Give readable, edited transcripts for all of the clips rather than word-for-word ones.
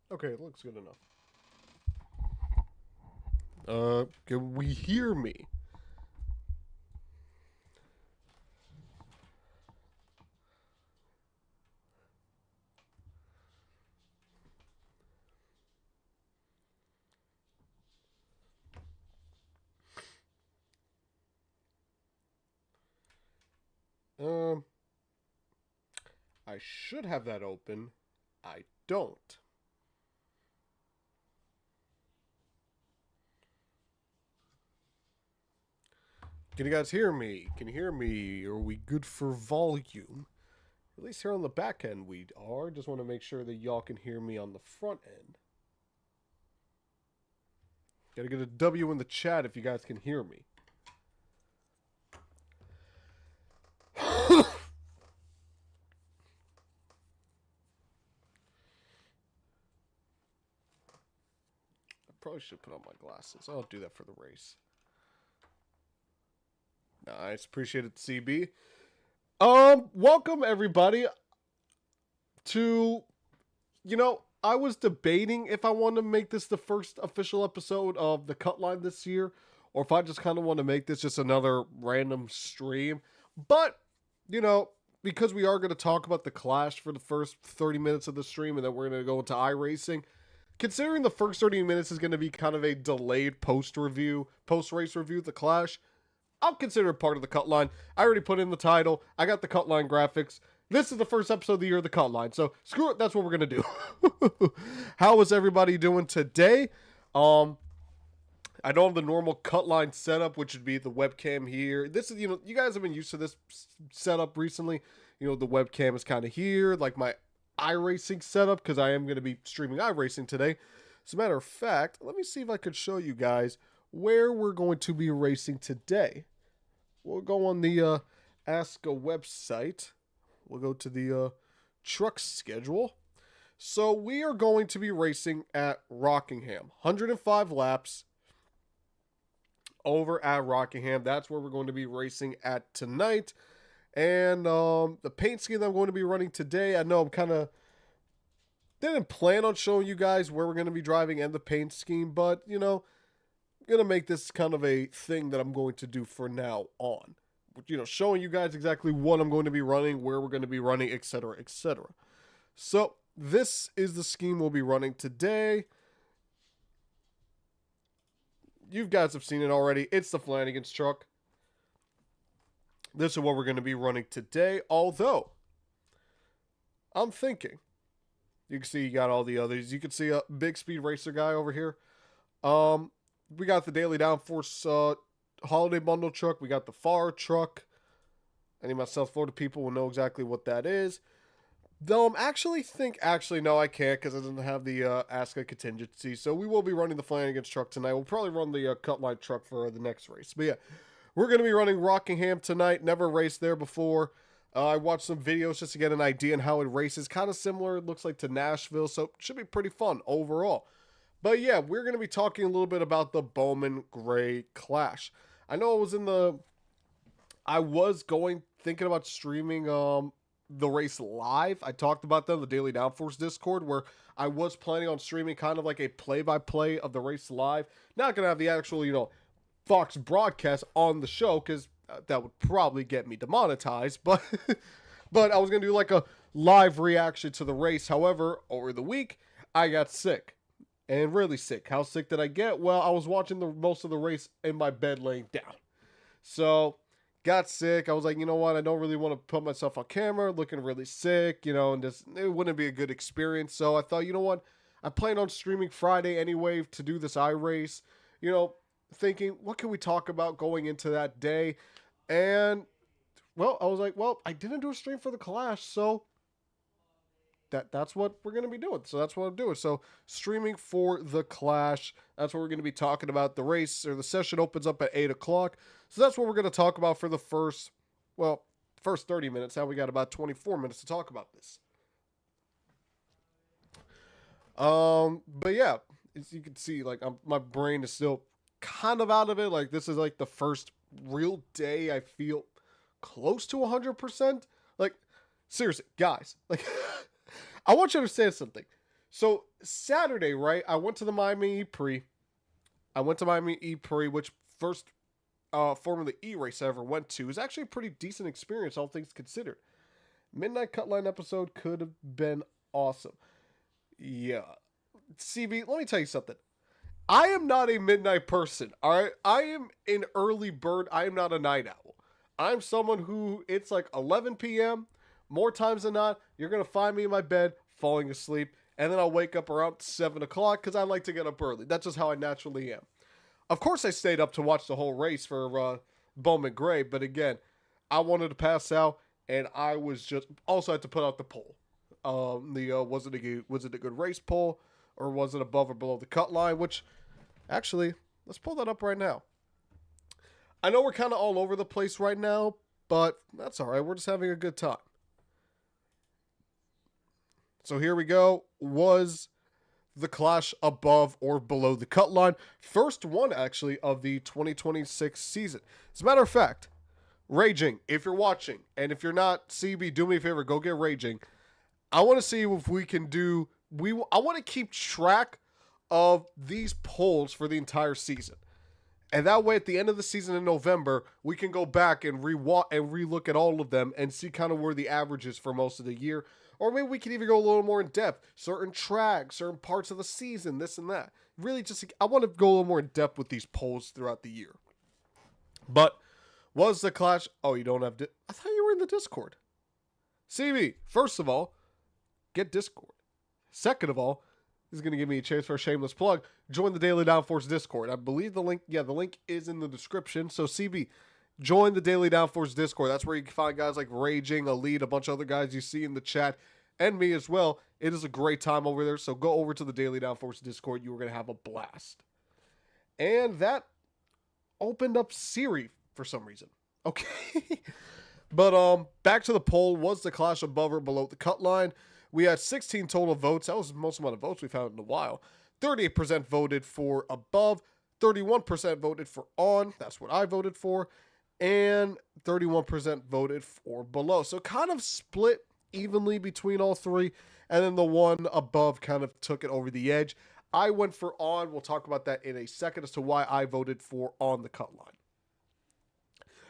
Okay, it looks good enough. Can we hear me? Um, I should have that open. I don't. Can you guys hear me? Can you hear me? Are we good for volume? At least here on the back end we are. Just want to make sure that y'all can hear me on the front end. Gotta get a W in the chat if you guys can hear me. I probably should put on my glasses. I'll do that for the race. Nice. Appreciate it, CB. Welcome everybody to, I was debating if I want to make this the first official episode of the Cutline this year, or if I just kind of want to make this just another random stream. But, because we are going to talk about the Clash for the first 30 minutes of the stream, and then we're going to go into iRacing, considering the first 30 minutes is going to be kind of a delayed post-race review of the Clash, I'll consider it part of the Cutline. I already put in the title. I got the Cutline graphics. This is the first episode of the year of the Cutline. So screw it. That's what we're going to do. How is everybody doing today? I don't have the normal Cutline setup, which would be the webcam here. This is, you guys have been used to this setup recently. The webcam is kind of here, like my iRacing setup, because I am going to be streaming iRacing today. As a matter of fact, let me see if I could show you guys where we're going to be racing today. We'll go on the ASCA website. We'll go to the truck schedule. So we are going to be racing at Rockingham. 105 laps over at Rockingham. That's where we're going to be racing at tonight. And the paint scheme that I'm going to be running today, I know I'm kind of didn't plan on showing you guys where we're going to be driving and the paint scheme, but, going to make this kind of a thing that I'm going to do for now on. Showing you guys exactly what I'm going to be running, where we're going to be running, etc., etc. So, this is the scheme we'll be running today. You guys have seen it already. It's the Flanagan's truck. This is what we're going to be running today. Although, I'm thinking, you can see you got all the others. You can see a big speed racer guy over here. We got the Daily Downforce holiday bundle truck. We got the FAR truck. Any of my South Florida people will know exactly what that is. Though actually, no, I can't because it doesn't have the ASCA contingency. So we will be running the Flanagan's truck tonight. We'll probably run the Cutline truck for the next race. But yeah, we're going to be running Rockingham tonight. Never raced there before. I watched some videos just to get an idea on how it races. Kind of similar, it looks like, to Nashville. So it should be pretty fun overall. But yeah, we're going to be talking a little bit about the Bowman Gray Clash. I know I was thinking about streaming the race live. I talked about that in the Daily Downforce Discord, where I was planning on streaming kind of like a play-by-play of the race live. Not going to have the actual, Fox broadcast on the show, because that would probably get me demonetized. But I was going to do like a live reaction to the race. However, over the week, I got sick. And really sick. How sick did I get? Well, I was watching most of the race in my bed laying down. So, got sick. I was like, you know what? I don't really want to put myself on camera looking really sick, and it wouldn't be a good experience. So, I thought, you know what? I plan on streaming Friday anyway to do this iRace. Thinking, what can we talk about going into that day? And, well, I was like, well, I didn't do a stream for the Clash, so that's what we're going to be doing. So that's what I'm doing. So streaming for the Clash, that's what we're going to be talking about. The race or the session opens up at 8 o'clock. So that's what we're going to talk about for the first 30 minutes. Now we got about 24 minutes to talk about this. But yeah, as you can see, like my brain is still kind of out of it. Like this is like the first real day I feel close to 100%. Like seriously, guys, like I want you to understand something. So Saturday, right? I went to the Miami E Pre. I went to Miami E Pre, which first Formula E race I ever went to. It was actually a pretty decent experience, all things considered. Midnight Cutline episode could have been awesome. Yeah. CB, let me tell you something. I am not a midnight person, all right? I am an early bird. I am not a night owl. I'm someone who, it's like 11 p.m. More times than not, you're going to find me in my bed falling asleep, and then I'll wake up around 7 o'clock because I like to get up early. That's just how I naturally am. Of course, I stayed up to watch the whole race for Bowman Gray, but again, I wanted to pass out, and I was just also had to put out the poll. Was it a good race poll, or was it above or below the cut line? Which, actually, let's pull that up right now. I know we're kind of all over the place right now, but that's all right. We're just having a good time. So here we go. Was the clash above or below the cut line? First one, actually, of the 2026 season. As a matter of fact, Raging, if you're watching, and if you're not, CB, do me a favor, go get Raging. I want to see if we can do, I want to keep track of these polls for the entire season. And that way, at the end of the season in November, we can go back and relook at all of them and see kind of where the average is for most of the year. Or maybe we can even go a little more in depth. Certain tracks, certain parts of the season, this and that. Really just, I want to go a little more in depth with these polls throughout the year. But, was the clash... Oh, you don't have... I thought you were in the Discord. CB, first of all, get Discord. Second of all, this is going to give me a chance for a shameless plug. Join the Daily Downforce Discord. I believe the link... Yeah, the link is in the description. So, CB... Join the Daily Downforce Discord. That's where you can find guys like Raging, Elite, a bunch of other guys you see in the chat, and me as well. It is a great time over there, so go over to the Daily Downforce Discord. You are going to have a blast. And that opened up Siri for some reason. Okay. But back to the poll. Was the clash above or below the cut line? We had 16 total votes. That was the most amount of votes we've had in a while. 38% voted for above. 31% voted for on. That's what I voted for. And 31% voted for below. So kind of split evenly between all three. And then the one above kind of took it over the edge. I went for on. We'll talk about that in a second as to why I voted for on the cut line.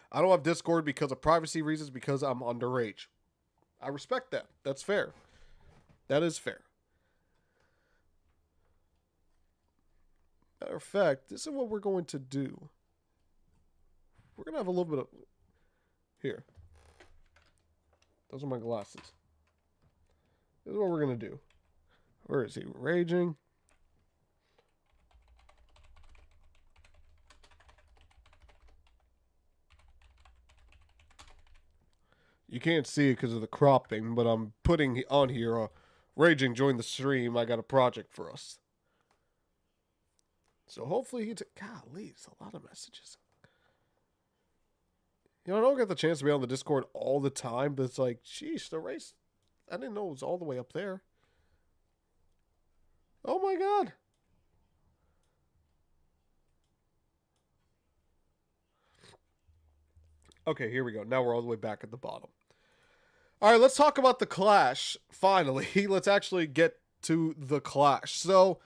I don't have Discord because of privacy reasons, because I'm underage. I respect that. That's fair. That is fair. Matter of fact, this is what we're going to do. We're going to have a little bit of... Here. Those are my glasses. This is what we're going to do. Where is he? Raging. You can't see it because of the cropping, but I'm putting on here, Raging, join the stream. I got a project for us. So hopefully golly, it's a lot of messages. You know, I don't get the chance to be on the Discord all the time, but it's like, sheesh, the race, I didn't know it was all the way up there. Oh my God. Okay, here we go. Now we're all the way back at the bottom. All right, let's talk about the clash. Finally, let's actually get to the clash. So,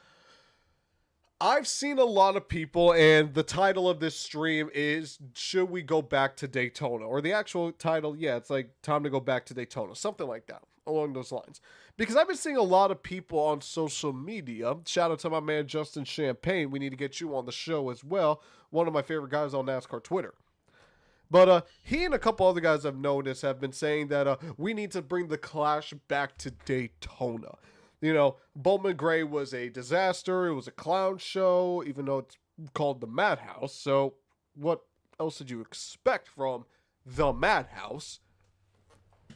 I've seen a lot of people, and the title of this stream is, should we go back to Daytona? Or the actual title, yeah, it's like, time to go back to Daytona. Something like that, along those lines. Because I've been seeing a lot of people on social media. Shout out to my man, Justin Champagne. We need to get you on the show as well. One of my favorite guys on NASCAR Twitter. But he and a couple other guys I've noticed have been saying that we need to bring the clash back to Daytona. You know, Bowman Gray was a disaster. It was a clown show, even though it's called the Madhouse. So what else did you expect from the Madhouse?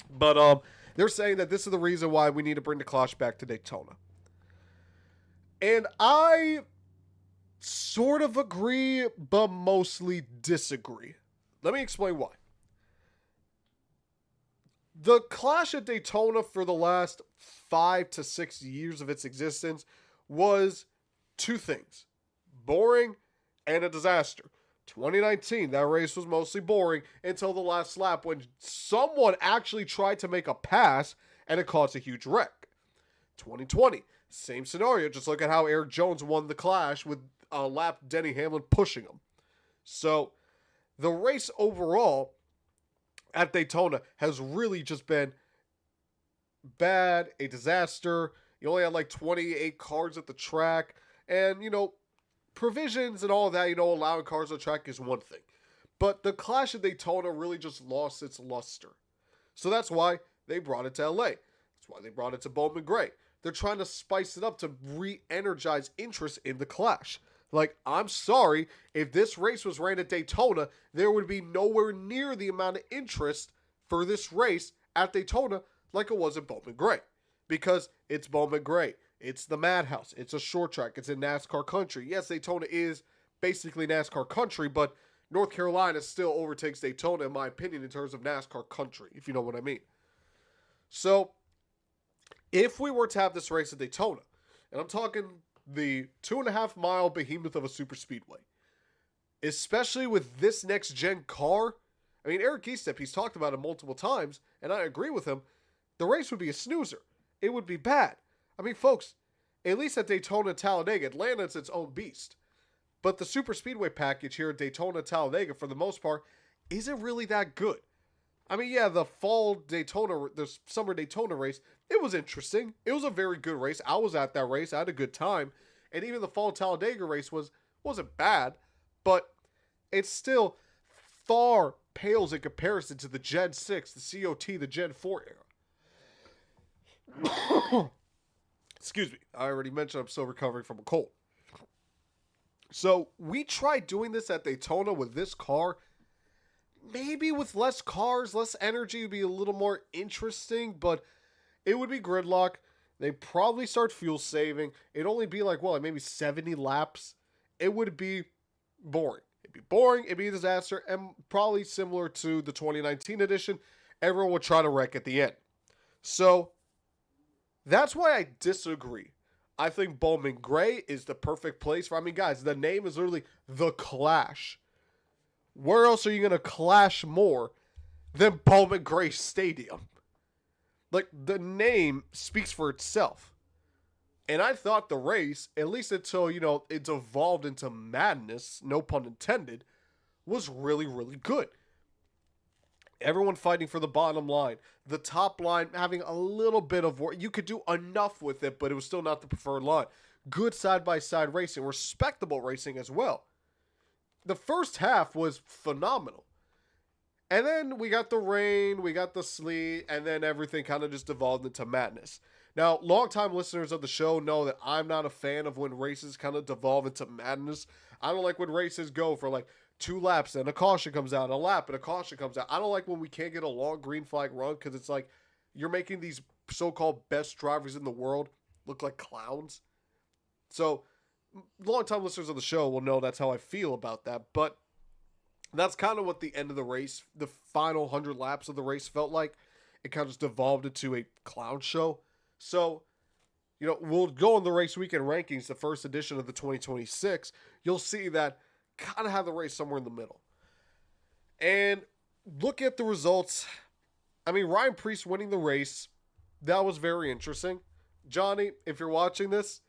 But they're saying that this is the reason why we need to bring the clash back to Daytona. And I sort of agree, but mostly disagree. Let me explain why. The clash at Daytona for the last 5 to 6 years of its existence was two things: boring and a disaster. 2019, that race was mostly boring until the last lap when someone actually tried to make a pass and it caused a huge wreck. 2020, same scenario. Just look at how Eric Jones won the Clash with a lap Denny Hamlin pushing him. So the race overall at Daytona has really just been bad, a disaster. You only had like 28 cars at the track. And, provisions and all of that, allowing cars on the track is one thing. But the Clash of Daytona really just lost its luster. So that's why they brought it to LA. That's why they brought it to Bowman Gray. They're trying to spice it up to re-energize interest in the Clash. Like, I'm sorry, if this race was ran at Daytona, there would be nowhere near the amount of interest for this race at Daytona like it was at Bowman Gray. Because it's Bowman Gray. It's the Madhouse. It's a short track. It's in NASCAR country. Yes, Daytona is basically NASCAR country, but North Carolina still overtakes Daytona, in my opinion, in terms of NASCAR country, if you know what I mean. So, if we were to have this race at Daytona, and I'm talking the 2.5 mile behemoth of a super speedway, especially with this next gen car, I mean, Eric Eastep, he's talked about it multiple times, and I agree with him, the race would be a snoozer. It would be bad. I mean, folks, at least at Daytona, Talladega, Atlanta is its own beast. But the super speedway package here at Daytona, Talladega, for the most part, isn't really that good. I mean, yeah, the summer Daytona race, it was interesting. It was a very good race. I was at that race. I had a good time. And even the fall Talladega race wasn't bad, but it still far pales in comparison to the Gen 6, the COT, the Gen 4 era. Excuse me. I already mentioned I'm still recovering from a cold. So we tried doing this at Daytona with this car. Maybe with less cars, less energy, would be a little more interesting, but it would be gridlock. They'd probably start fuel saving. It'd only be like maybe 70 laps. It would be boring. It'd be boring. It'd be a disaster, and probably similar to the 2019 edition. Everyone would try to wreck at the end. So that's why I disagree. I think Bowman Gray is the perfect place for. I mean, guys, the name is literally The Clash. Where else are you going to clash more than Bowman Gray Stadium? Like, the name speaks for itself. And I thought the race, at least until, it devolved into madness, no pun intended, was really, really good. Everyone fighting for the bottom line. The top line having a little bit of work. You could do enough with it, but it was still not the preferred line. Good side-by-side racing. Respectable racing as well. The first half was phenomenal. And then we got the rain, we got the sleet, and then everything kind of just devolved into madness. Now, longtime listeners of the show know that I'm not a fan of when races kind of devolve into madness. I don't like when races go for like 2 laps and a caution comes out, a lap and a caution comes out. I don't like when we can't get a long green flag run because it's like you're making these so-called best drivers in the world look like clowns. So, long-time listeners of the show will know that's how I feel about that, but that's kind of what the end of the race, the final 100 laps of the race felt like. It kind of just devolved into a clown show. So, we'll go on the race weekend rankings, the first edition of the 2026. You'll see that kind of have the race somewhere in the middle. And look at the results. I mean, Ryan Preece winning the race, that was very interesting. Johnny, if you're watching this,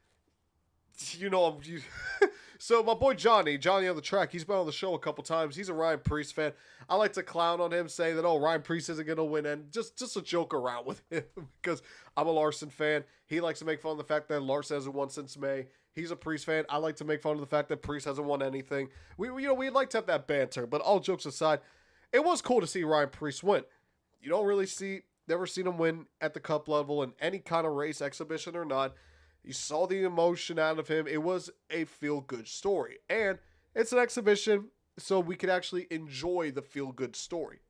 so my boy Johnny on the track, he's been on the show a couple times. He's a Ryan Preece fan. I like to clown on him, saying that, Ryan Preece isn't going to win, and just to joke around with him because I'm a Larson fan. He likes to make fun of the fact that Larson hasn't won since May. He's a Preece fan. I like to make fun of the fact that Preece hasn't won anything. We'd like to have that banter, but all jokes aside, it was cool to see Ryan Preece win. You don't really never seen him win at the cup level in any kind of race, exhibition or not. You saw the emotion out of him. It was a feel-good story. And it's an exhibition, so we could actually enjoy the feel-good story.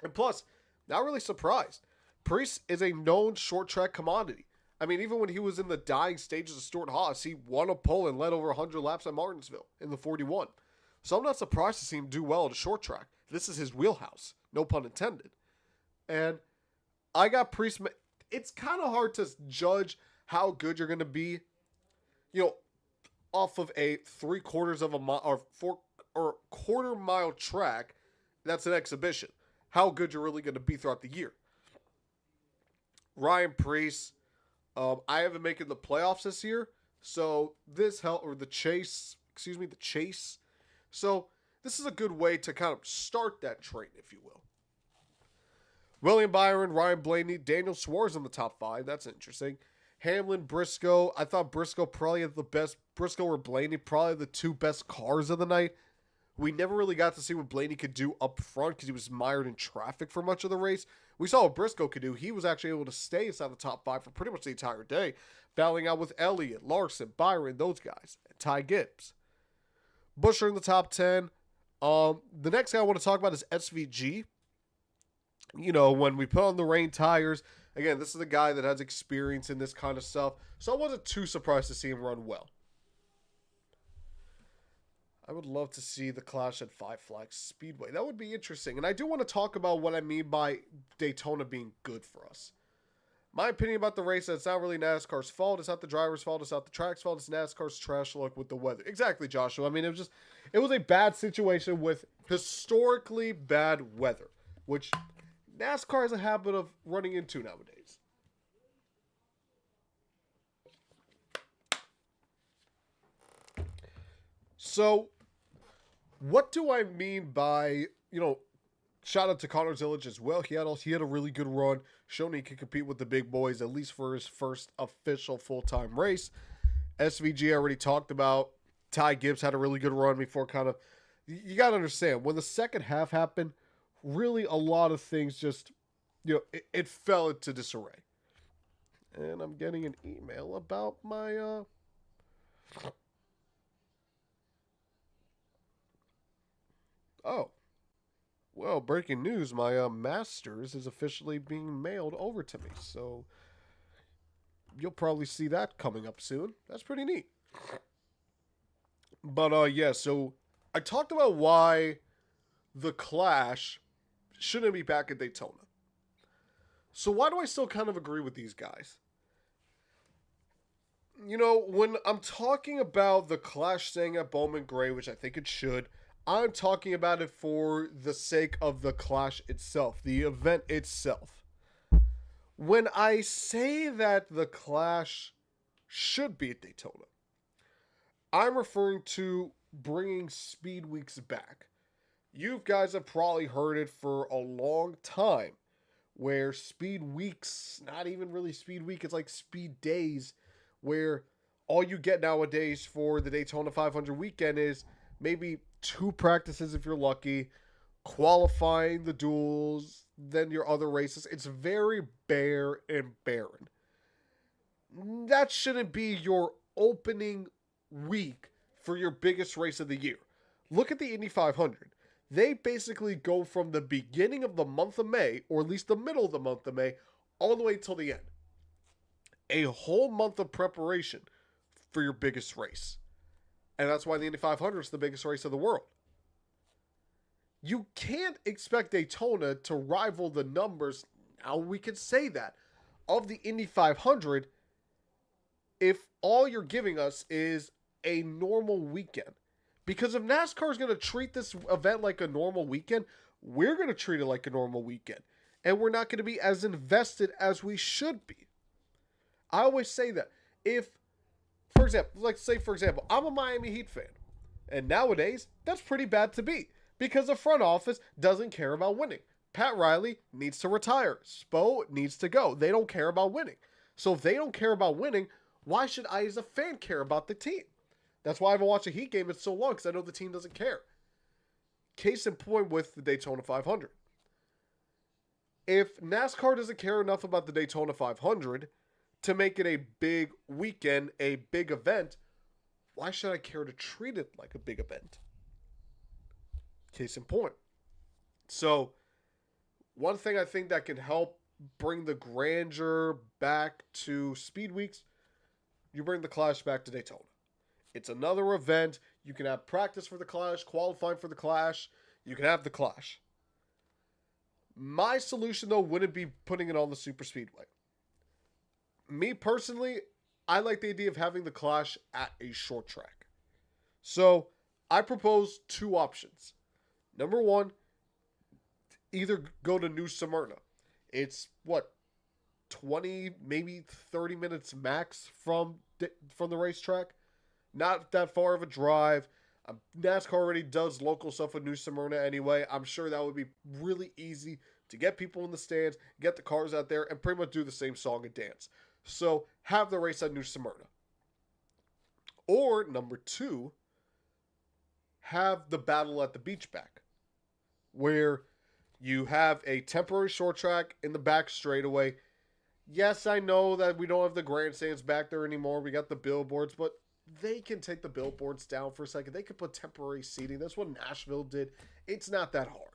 And plus, not really surprised. Preece is a known short-track commodity. I mean, even when he was in the dying stages of Stuart Haas, he won a pole and led over 100 laps at Martinsville in the 41. So I'm not surprised to see him do well at a short track. This is his wheelhouse. No pun intended. And I got Preece. It's kind of hard to judge how good you're going to be, off of a 3/4 of a mile or quarter mile track. That's an exhibition. How good you're really going to be throughout the year. Ryan Preece, I have them making the playoffs this year, so this help or the chase, excuse me, the chase. So this is a good way to kind of start that train, if you will. William Byron, Ryan Blaney, Daniel Suarez in the top five. That's interesting. Hamlin, Briscoe. I thought Briscoe probably had the best. Briscoe or Blaney probably the two best cars of the night. We never really got to see what Blaney could do up front because he was mired in traffic for much of the race. We saw what Briscoe could do. He was actually able to stay inside the top five for pretty much the entire day, battling out with Elliott, Larson, Byron, those guys, and Ty Gibbs. Buescher in the top 10. The next guy I want to talk about is SVG. You know, when we put on the rain tires, again, this is a guy that has experience in this kind of stuff, so I wasn't too surprised to see him run well. I would love to see the Clash at Five Flags Speedway. That would be interesting. And I do want to talk about what I mean by Daytona being good for us. My opinion about the race, it's not really NASCAR's fault. It's not the driver's fault. It's not the track's fault. It's NASCAR's trash luck with the weather. Exactly, Joshua. I mean, it was a bad situation with historically bad weather, which NASCAR has a habit of running into nowadays. So, what do I mean by, shout out to Connor Zillage as well. He had a really good run, showing he could compete with the big boys, at least for his first official full-time race. SVG I already talked about. Ty Gibbs had a really good run before you got to understand, when the second half happened, really a lot of things just, it fell into disarray. And I'm getting an email about my, Oh, well, breaking news. My master's is officially being mailed over to me. So you'll probably see that coming up soon. That's pretty neat. But yeah, so I talked about why the Clash shouldn't be back at Daytona. So why do I still kind of agree with these guys? When I'm talking about the Clash staying at Bowman Gray, which I think it should, I'm talking about it for the sake of the Clash itself, the event itself. When I say that the Clash should be at Daytona, I'm referring to bringing Speed Weeks back. You guys have probably heard it for a long time, where Speed Weeks, not even really Speed Week, it's like Speed Days, where all you get nowadays for the Daytona 500 weekend is maybe 2 practices if you're lucky, qualifying, the duels, then your other races. It's very bare and barren. That shouldn't be your opening week for your biggest race of the year. Look at the Indy 500. They basically go from the beginning of the month of May, or at least the middle of the month of May, all the way till the end. A whole month of preparation for your biggest race. And that's why the Indy 500 is the biggest race of the world. You can't expect Daytona to rival the numbers, now we can say that, of the Indy 500 if all you're giving us is a normal weekend. Because if NASCAR is going to treat this event like a normal weekend, we're going to treat it like a normal weekend. And we're not going to be as invested as we should be. I always say that. If, for example, I'm a Miami Heat fan. And nowadays, that's pretty bad to be. Because the front office doesn't care about winning. Pat Riley needs to retire. Spo needs to go. They don't care about winning. So if they don't care about winning, why should I as a fan care about the team? That's why I haven't watched a Heat game in so long, because I know the team doesn't care. Case in point with the Daytona 500. If NASCAR doesn't care enough about the Daytona 500 to make it a big weekend, a big event, why should I care to treat it like a big event? Case in point. So, one thing I think that can help bring the grandeur back to Speed Weeks, you bring the Clash back to Daytona. It's another event. You can have practice for the Clash, qualifying for the Clash. You can have the Clash. My solution, though, wouldn't be putting it on the Super Speedway. Me, personally, I like the idea of having the Clash at a short track. So, I propose 2 options. Number 1, either go to New Smyrna. It's, 20, maybe 30 minutes max from the racetrack. Not that far of a drive. NASCAR already does local stuff with New Smyrna anyway. I'm sure that would be really easy to get people in the stands, get the cars out there, and pretty much do the same song and dance. So have the race at New Smyrna. Or number two, have the battle at the beach back, where you have a temporary short track in the back straightaway. Yes, I know that we don't have the grandstands back there anymore. We got the billboards, but they can take the billboards down for a second. They can put temporary seating. That's what Nashville did. It's not that hard.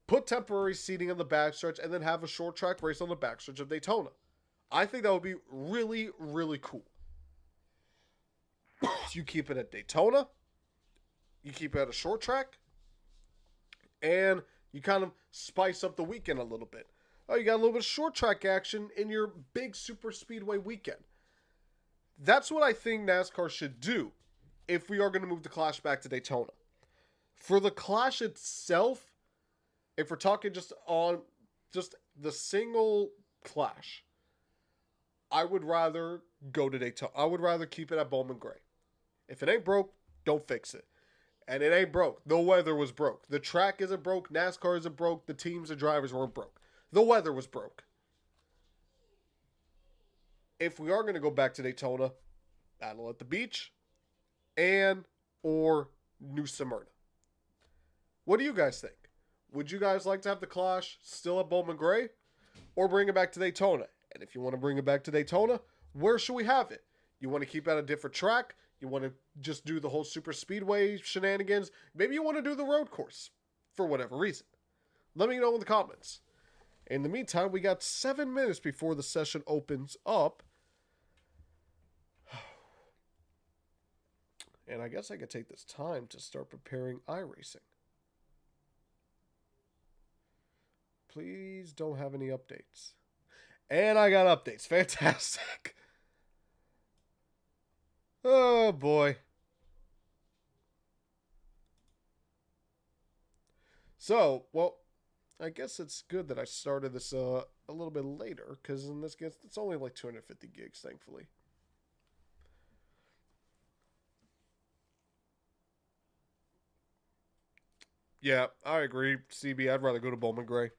Put temporary seating on the backstretch and then have a short track race on the backstretch of Daytona. I think that would be really, really cool. You keep it at Daytona. You keep it at a short track. And you kind of spice up the weekend a little bit. Oh, you got a little bit of short track action in your big super speedway weekend. That's what I think NASCAR should do if we are going to move the Clash back to Daytona. For the Clash itself, if we're talking just on just the single Clash, I would rather go to Daytona. I would rather keep it at Bowman Gray. If it ain't broke, don't fix it. And it ain't broke. The weather was broke. The track isn't broke. NASCAR isn't broke. The teams and drivers weren't broke. The weather was broke. If we are going to go back to Daytona, battle at the beach and or New Smyrna. What do you guys think? Would you guys like to have the Clash still at Bowman Gray or bring it back to Daytona? And if you want to bring it back to Daytona, where should we have it? You want to keep it at a different track? You want to just do the whole super speedway shenanigans? Maybe you want to do the road course for whatever reason. Let me know in the comments. In the meantime, we got 7 minutes before the session opens up. And I guess I could take this time to start preparing iRacing. Please don't have any updates. And I got updates. Fantastic. Oh, boy. So, well, I guess it's good that I started this a little bit later, because in this case, it's only like 250 gigs, thankfully. Yeah, I agree, CB. I'd rather go to Bowman Gray.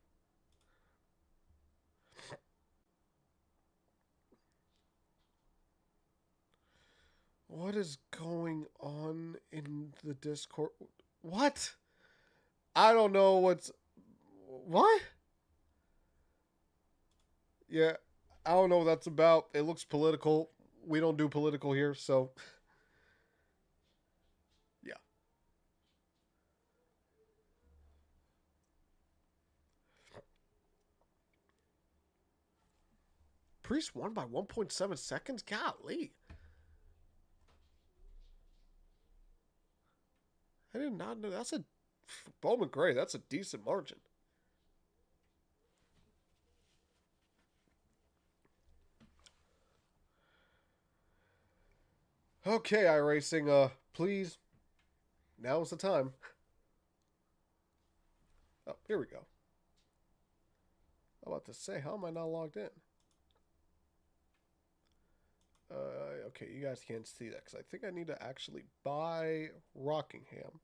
What is going on in the Discord? What? I don't know what's... What? Yeah, I don't know what that's about. It looks political. We don't do political here, so... Yeah. Priest won by 1.7 seconds? Golly. I did not know. That's a... Bowman Gray, that's a decent margin. Okay, iRacing, please. Now is the time. Oh, here we go. I'm about to say, how am I not logged in? Okay, you guys can't see that because I think I need to actually buy Rockingham.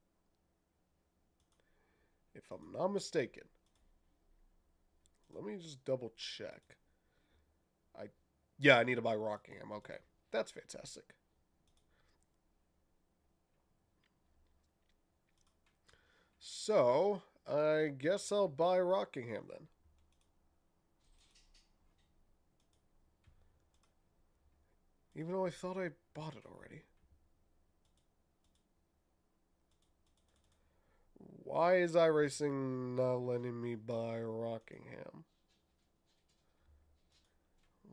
If I'm not mistaken. Let me just double check. Yeah, I need to buy Rockingham. Okay, that's fantastic. So, I guess I'll buy Rockingham then. Even though I thought I bought it already. Why is iRacing not letting me buy Rockingham?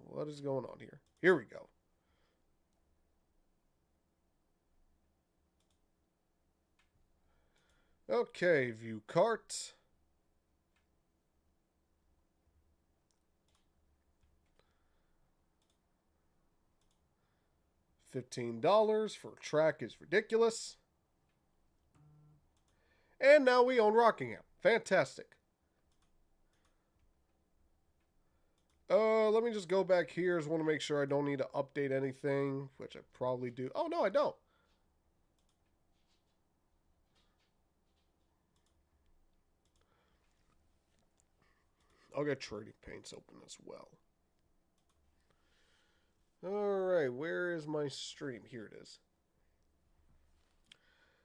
What is going on here? Here we go. Okay, view cart. $15 for a track is ridiculous. And now we own Rockingham. Fantastic. Let me just go back here. Just want to make sure I don't need to update anything, which I probably do. Oh, no, I don't. I'll get Trading Paints open as well. Alright, where is my stream? Here it is.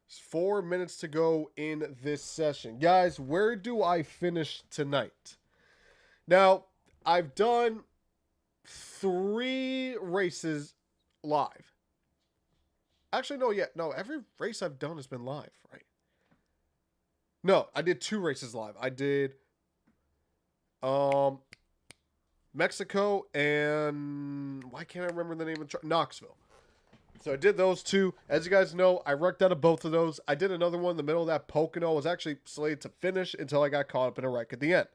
It's 4 minutes to go in this session. Guys, where do I finish tonight? Now, I've done 3 races live. Actually, no, every race I've done has been live, right? No, I did 2 races live. I did Mexico and why can't I remember the name of Knoxville. So I did those 2. As you guys know, I wrecked out of both of those. I did another one in the middle of that. Pocono was actually slated to finish until I got caught up in a wreck at the end.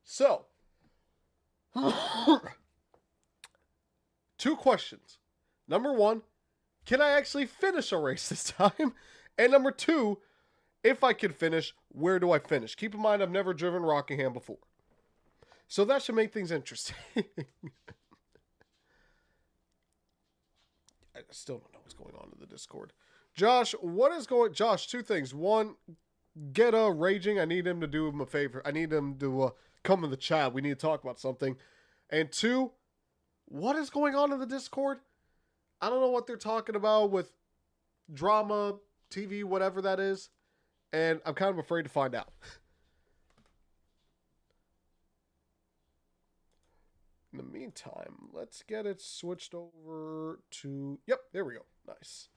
So, 2 questions. Number 1, can I actually finish a race this time? And number 2, if I can finish, where do I finish? Keep in mind, I've never driven Rockingham before. So that should make things interesting. I still don't know what's going on in the Discord. Josh, Josh, 2 things. 1, get raging. I need him to do him a favor. I need him to come in the chat. We need to talk about something. And 2, what is going on in the Discord? I don't know what they're talking about with drama, TV, whatever that is. And I'm kind of afraid to find out. In the meantime, let's get it switched over to... Yep, there we go. Nice.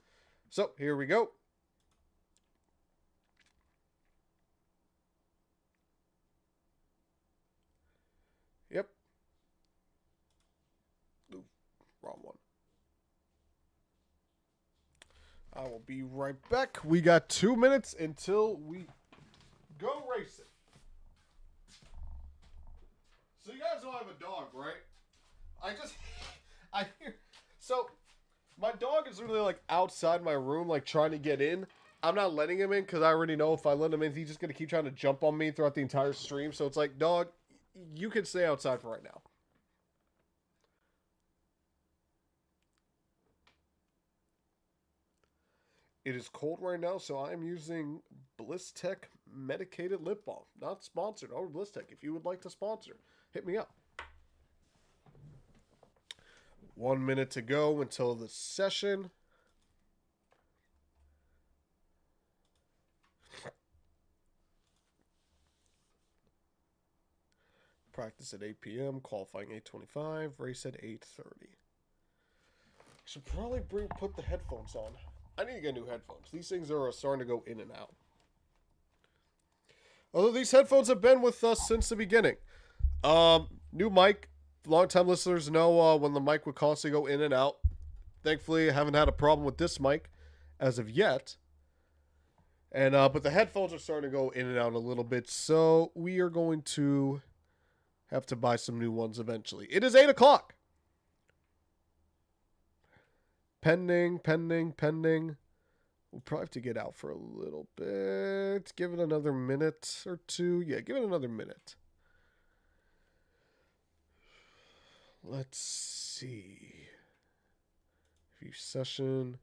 So, here we go. Yep. Ooh, wrong one. I will be right back. We got 2 minutes until we go racing. So you guys know I have a dog, right? I hear... So, my dog is literally, like, outside my room, like, trying to get in. I'm not letting him in, because I already know if I let him in, he's just going to keep trying to jump on me throughout the entire stream. So it's like, dog, you can stay outside for right now. It is cold right now, so I'm using Bliss Tech medicated lip balm. Not sponsored. Oh, Bliss Tech, if you would like to sponsor, hit me up. 1 minute to go until the session. Practice at 8 p.m. Qualifying 8:25. Race at 8:30. Should probably put the headphones on. I need to get new headphones. These things are starting to go in and out. Although these headphones have been with us since the beginning. New mic. Long-time listeners know when the mic would constantly go in and out. Thankfully, I haven't had a problem with this mic as of yet. And but the headphones are starting to go in and out a little bit. So we are going to have to buy some new ones eventually. It is 8 o'clock. Pending. We'll probably have to get out for a little bit. Give it another minute or 2. Yeah, give it another minute. Let's see. View session.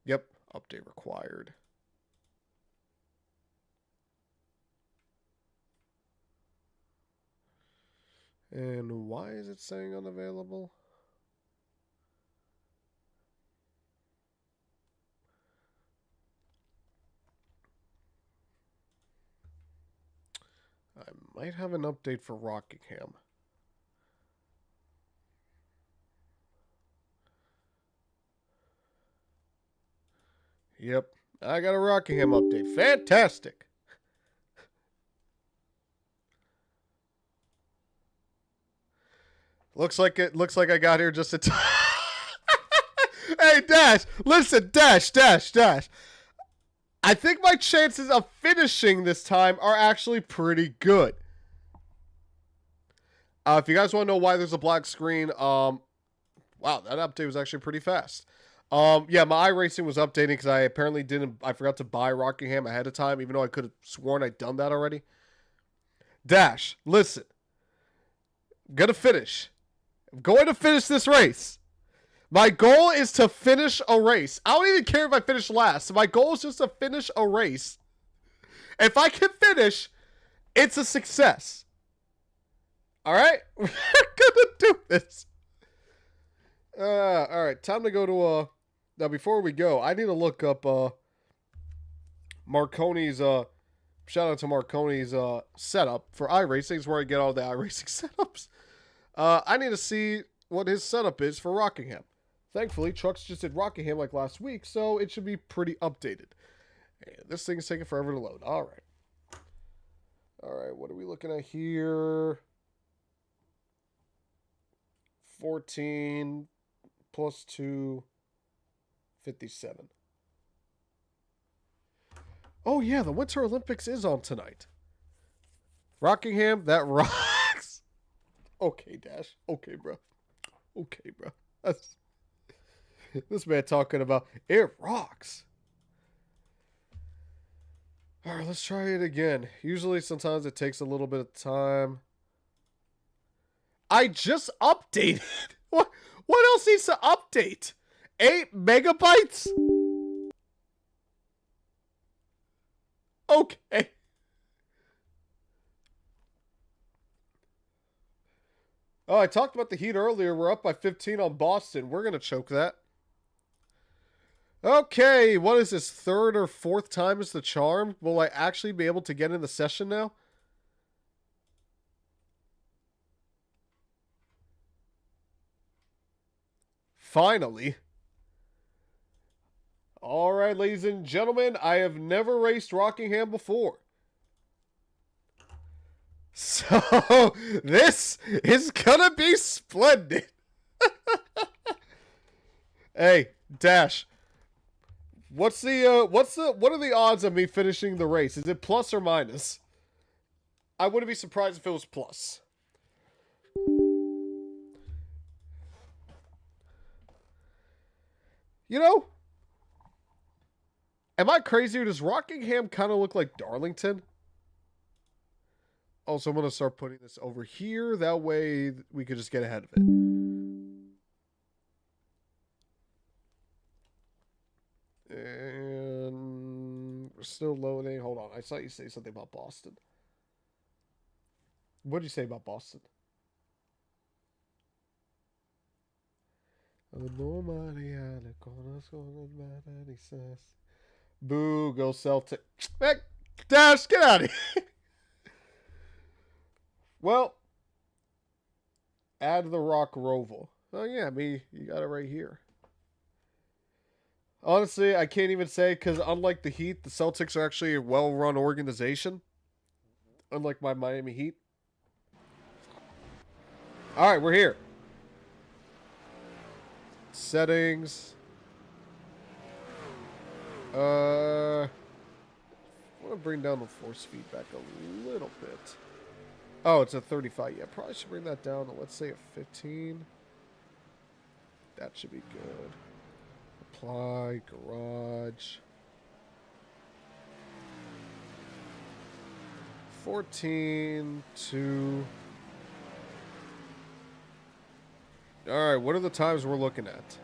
Yep, update required. And why is it saying unavailable? I might have an update for Rockingham. Yep, I got a Rockingham update. Fantastic. Looks like I got here just a time. Hey, Dash, listen, Dash. I think my chances of finishing this time are actually pretty good. If you guys want to know why there's a black screen, wow, that update was actually pretty fast. Yeah, my iRacing was updating because I forgot to buy Rockingham ahead of time, even though I could have sworn I'd done that already. Dash, listen. I'm going to finish. I'm going to finish this race. My goal is to finish a race. I don't even care if I finish last. My goal is just to finish a race. If I can finish, it's a success. All right? We're gonna do this. All right, time to go to now before we go, I need to look up Marconi's shout out to Marconi's setup for iRacing, is where I get all the iRacing setups. I need to see what his setup is for Rockingham. Thankfully, Trucks just did Rockingham like last week, so it should be pretty updated. And this thing is taking forever to load. All right. All right, what are we looking at here? 14 plus 2, 57. Oh, yeah, the Winter Olympics is on tonight. Rockingham, that rocks. Okay, Dash. Okay, bro. Okay, bro. That's... This man talking about it rocks. All right, let's try it again. Usually, sometimes it takes a little bit of time. I just updated. What else needs to update? 8 megabytes? Okay. Oh, I talked about the heat earlier. We're up by 15 on Boston. We're going to choke that. Okay, what is this? 3rd or 4th time is the charm? Will I actually be able to get in the session now? Finally. All right, ladies and gentlemen, I have never raced Rockingham before. So, this is gonna be splendid. Hey, Dash. What are the odds of me finishing the race? Is it plus or minus? I wouldn't be surprised if it was plus. You know, am I crazy or does Rockingham kind of look like Darlington? Also, I'm going to start putting this over here. That way we could just get ahead of it. And we're still loading. Hold on. I saw you say something about Boston. What did you say about Boston? Boo, go Celtic. Dash, get out of here. Well, add the Rock Roval. Oh, yeah, you got it right here. Honestly, I can't even say, because unlike the Heat, the Celtics are actually a well-run organization. Unlike my Miami Heat. All right, we're here. Settings. I want to bring down the force feedback a little bit. Oh, it's a 35. Yeah, probably should bring that down to, let's say, a 15. That should be good. Apply, garage. 14 to... All right, what are the times we're looking at?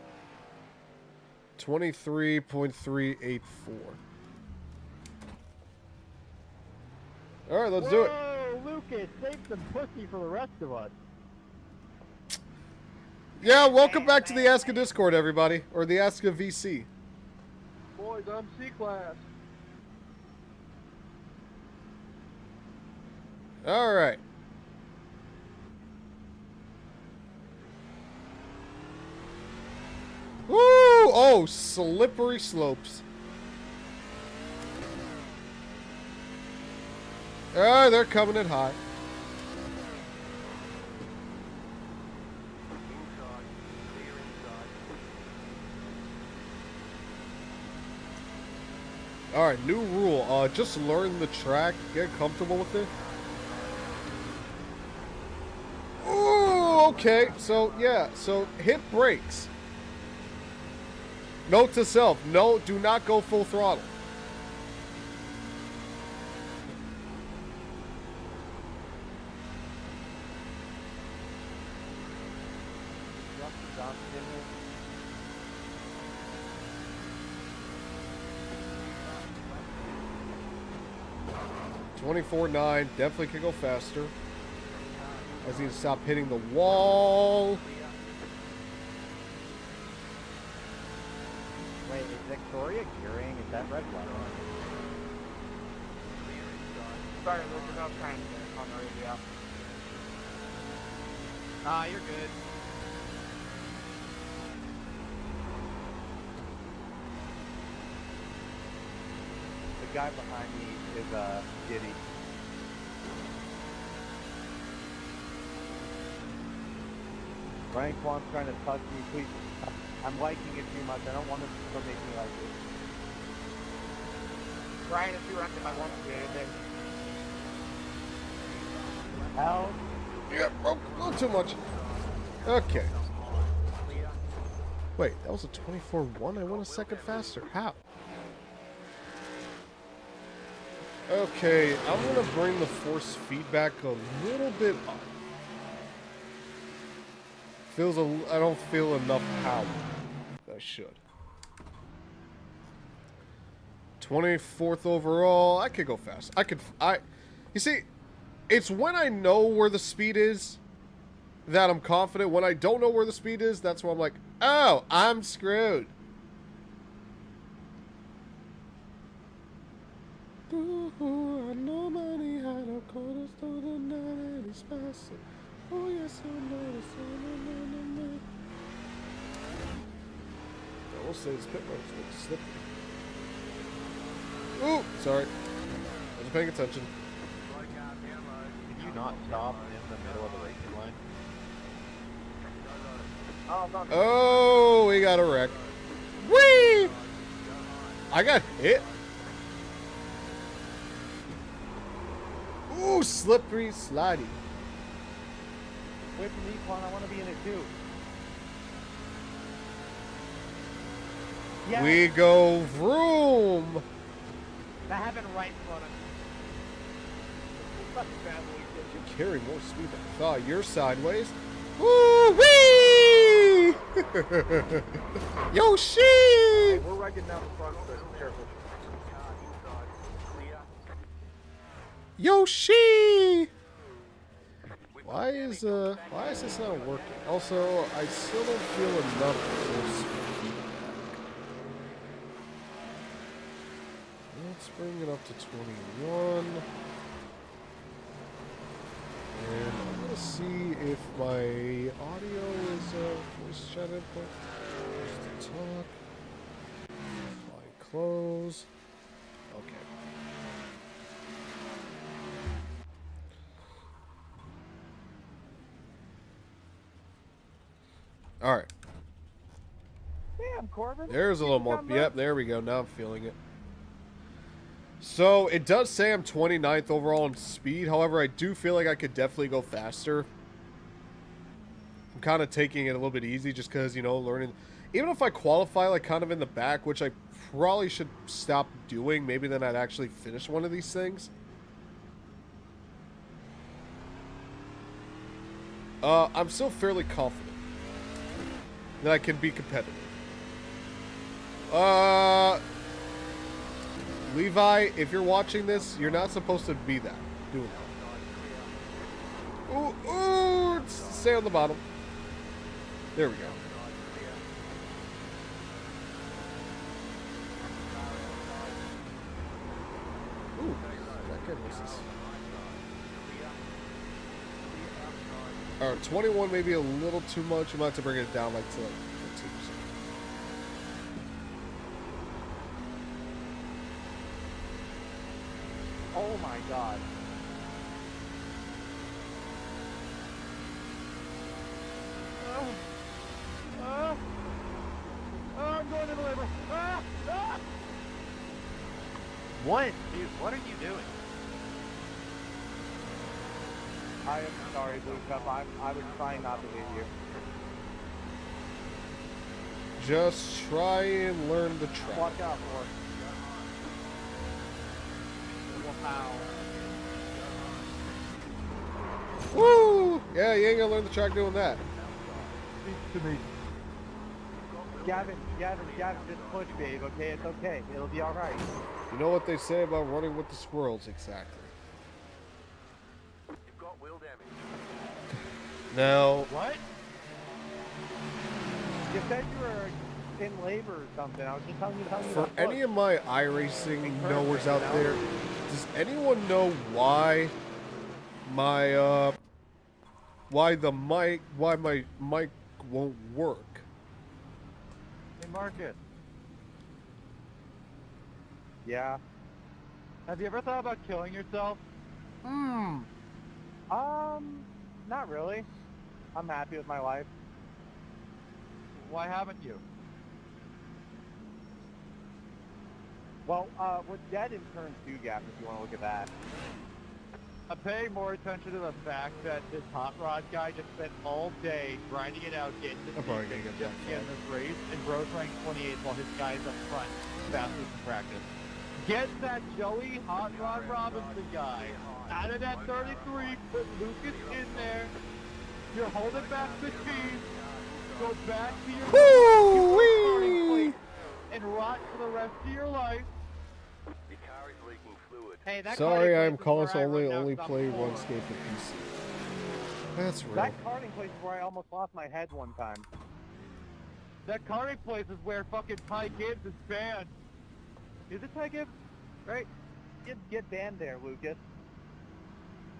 23.384. All right, let's do it. Whoa, Lucas, save some pussy for the rest of us. Yeah, welcome back to the Ask a Discord, everybody. Or the Ask a VC. Boys, I'm C-Class. All right. Woo! Oh, slippery slopes. Ah, they're coming in high. All right, new rule. Just learn the track, get comfortable with it. Ooh, okay. So yeah, so hit brakes. Note to self: no, do not go full throttle. Johnson in here. 24.9. Definitely can go faster. I just need to stop hitting the wall. Wait, is Victoria gearing? Is that red flag on? Sorry, Lucas, I was trying to get it on the radio. You're good. The guy behind me is Giddy. Ryan Kwan's trying to touch me, please. I'm liking it too much. I don't want him to make me like this. Brian, if you reckon I want to do anything. Hell, Yeah, oh, not too much. Okay. Wait, that was a 24.1? I went a second faster. How? Okay, I'm going to bring the force feedback a little bit up. I don't feel enough power. I should. 24th overall. I could go fast. You see, it's when I know where the speed is that I'm confident. When I don't know where the speed is, that's where I'm like, oh, I'm screwed. Nobody had a cornerstone and not any space. Oh, yes, I will say this pit road is a little slippery. Ooh, sorry. I wasn't paying attention. can you not stop in the middle of the racing line? Oh, no. Oh, we got a wreck. Whee! I got hit. Ooh, slippery, slidey. Wait for me, Quan. I want to be in it too. Yeah, We go vroom. That happened right in front of me. You carry more speed than I thought. You're sideways. Woo wee! Yoshi! We're wrecking down the front, so careful. Yoshi! Why is this not working? Also, I still don't feel enough force feedback. Let's bring it up to 21. And I'm gonna see if my audio is voice chat input. Just to talk. Fly close. Okay. All right. damn, Corbin. There's a little more. Yep, there we go. Now I'm feeling it. So, it does say I'm 29th overall in speed. However, I do feel like I could definitely go faster. I'm kind of taking it a little bit easy just because, you know, learning. Even if I qualify, like, kind of in the back, which I probably should stop doing, maybe then I'd actually finish one of these things. I'm still fairly confident that I can be competitive. Levi, if you're watching this, you're not supposed to be that. Doing that. Ooh, ooh, stay on the bottom. There we go. Ooh, that good was this. Alright, 21 maybe a little too much. You might have to bring it down like to like 15%. Oh my god. I'm going to deliver. What? Dude, what are you doing? I am sorry, Blue Cup. I was trying not to hit you. Just try and learn the track. Watch out for it. Wow. Woo! Yeah, you ain't gonna learn the track doing that. speaks to me. Gavin, just push, babe, okay? It's okay. It'll be alright. You know what they say about running with the squirrels, exactly. You've got wheel damage. Now, What? You said you were in labor or something. I was just telling you for any of my iRacing knowers out there, does anyone know why my why my mic won't work? Hey, Marcus. Yeah. Have you ever thought about killing yourself? Not really. I'm happy with my life. Why haven't you? Well, we're dead in turn 2, Gavin, if you want to look at that. I'm paying more attention to the fact that this hot rod guy just spent all day grinding it out, getting the I'm probably gonna get just to get in this race, and bro's ranked 28th while his guy's up front, fastest in practice. Get that Joey Hot Rod Robinson guy out of that 33, put Lucas in there. You're holding back the speed. Go back to your starting place and rot for the rest of your life. Your car is leaking fluid. Hey, that Sorry, karting I'm place is calling where I run down only some play floor. RuneScape for PC. That's real. That karting place is where I almost lost my head one time. That karting place is where fucking Ty Gibbs is banned. Is it Ty Gibbs? Right? Get banned there, Lucas.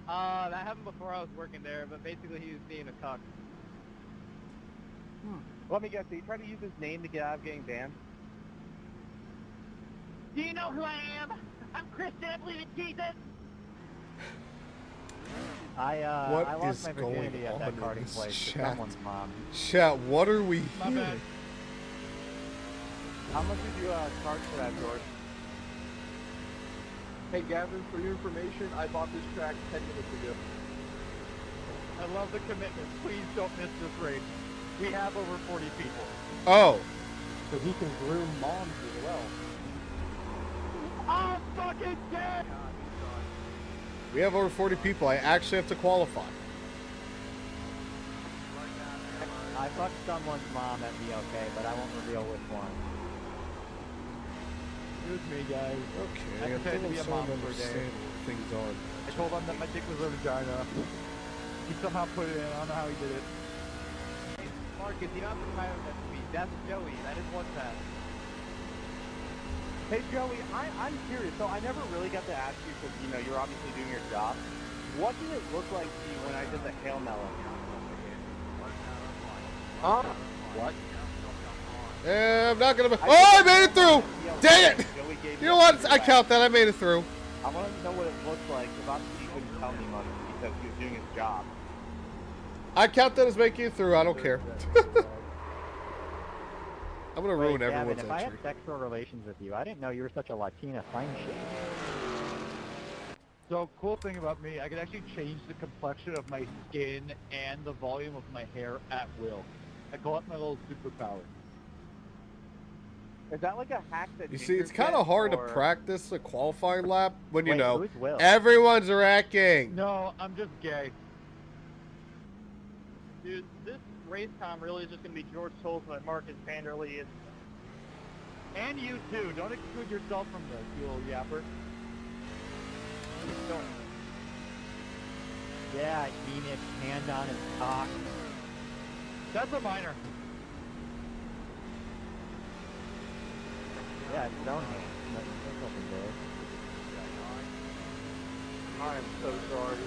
That happened before I was working there, but basically he was being a cuck. Let me guess, did he try to use his name to get out of getting banned? Do you know who I am? I'm Christian, I believe in Jesus! I What lost is my going virginity at that on in karting this place to chat? someone's mom. Chat, what are we My bad. hearing? How much did you charge for that, George? Hey Gavin, for your information, I bought this track 10 minutes ago. I love the commitment. Please don't miss this race. We have over 40 people. Oh, So he can groom moms as well. I'm fucking dead! we have over 40 people. I actually have to qualify. I fucked someone's mom at BLK, but I won't reveal which one. It was me, guys. Okay, I I'm pretended to be still a mom starting to for a day. understand where things are. I told him that my dick was a vagina. He somehow put it in. I don't know how he did it. Hey, Marcus, you don't have to try with that speed. That's Joey, that is one pass. Hey Joey, I'm curious. So I never really got to ask you because you know you're obviously doing your job. What did it look like to you when I did the hail melon? What? I'm not gonna. Oh, I made it through! Dang it! Joey gave You me know a what? I feedback. count that. I made it through. I want to know what it looked like because obviously he couldn't tell me much because he was doing his job. I count that as making it through. I don't care. I'm gonna ruin Gavin, everyone's if I had entry. sexual relations with you, I didn't know you were such a Latina fine shit. So, cool thing about me, I can actually change the complexion of my skin and the volume of my hair at will. I call it my little superpower. Is that like a hack that You see, it's kind of hard to practice a qualifying lap when you Wait, know who's Will? everyone's wrecking. No, I'm just gay. Dude, this race com really is just gonna be George Tolson and Marcus Vanderlee. And you too. Don't exclude yourself from this, you little yapper. Yeah, Enix, hand on his cock. That's a minor. Yeah, it's Stonehenge. That's nothing there. I am so sorry.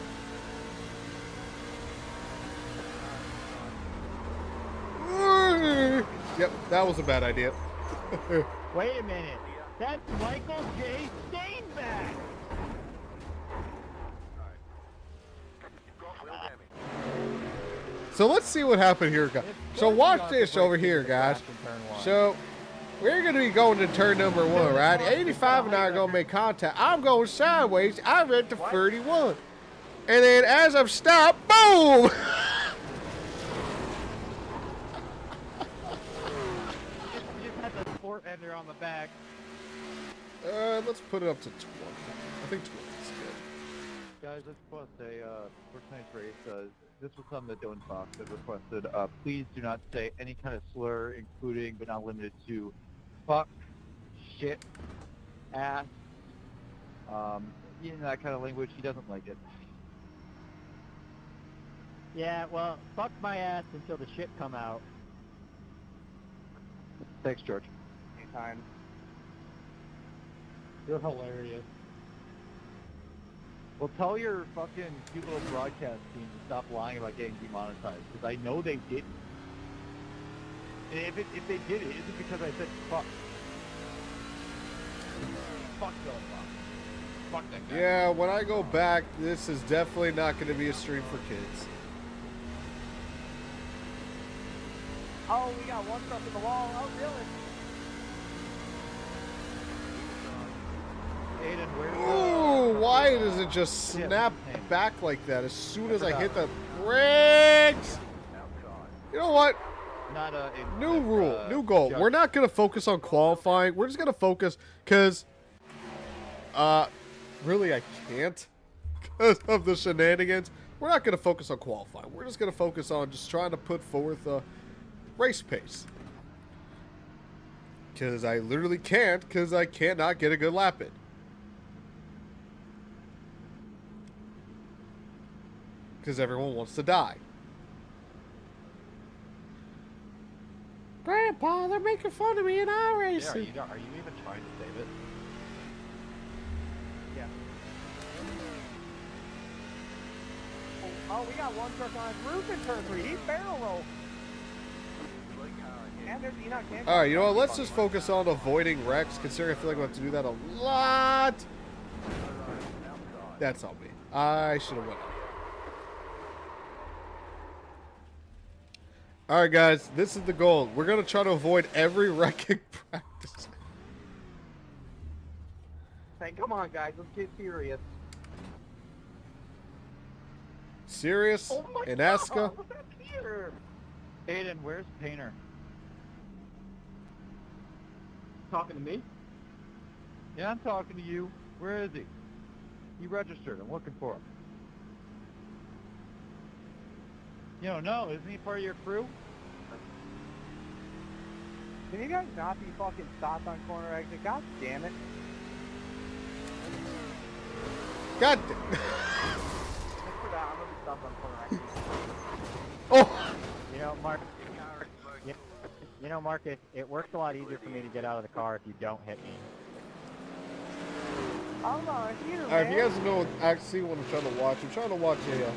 Yep, that was a bad idea. Wait a minute. That's Michael J. Steinbeck! So let's see what happened here, guys. So watch this over here, guys. So we're going to be going to turn number 1, right? 85 and I are going to make contact. I'm going sideways. I read to 31. And then as I've stopped, boom! You just had the sport ender on the back. Let's put it up to 20. I think 20 is good. Guys, let's post a for tonight's race. this was something that Dylan Fox had requested. Please do not say any kind of slur, including but not limited to fuck, shit, ass, that kind of language. He doesn't like it. Yeah, well, fuck my ass until the shit come out. Thanks, George. Anytime. You're hilarious. Well, tell your fucking cute little broadcast team to stop lying about getting demonetized, because I know they didn't. And if they did it, isn't because I said fuck. Fuck Dylan Fox. Fuck that guy. Yeah, when I go back, this is definitely not going to be a stream for kids. Oh, we got one truck in the wall. Oh, really? Aiden, where's Ooh, why does it just Yeah, snap same. back like that as soon as I hit the brakes? You know what? not a New rule, new goal. judge. We're not going to focus on qualifying. We're just going to focus because, really I can't because of the shenanigans. We're not going to focus on qualifying. We're just going to focus on just trying to put forth a race pace. Because I literally can't, because I cannot get a good lap in. Because everyone wants to die. Grandpa, they're making fun of me in Yeah, iRacing. are you even trying to save it? Oh, we got one truck on his roof in turn 3. He's barrel roll. And there's Enoch Hancock. Alright, you know what? Let's just focus on avoiding wrecks, considering I feel like we have to do that a lot. That's on me. I should have went up. Alright, guys. This is the goal. We're going to try to avoid every wrecking practice. Hey, come on, guys. Let's get serious. Serious? Oh my In God, NASCAR? what's that here? Aiden, where's Painter? Talking to me? Yeah, I'm talking to you. Where is he? He registered. I'm looking for him. You don't know. Isn't he part of your crew? Can you guys not be fucking stopped on corner exit? God damn it. God damn. Thanks for that. I'm gonna be stopped on corner exit. Oh! You know, Mark. You know, Mark, it works a lot easier for me to get out of the car if you don't hit me. I'm not here, Alright, if man. you guys know actually what I'm trying to watch, I'm trying to watch a... Okay,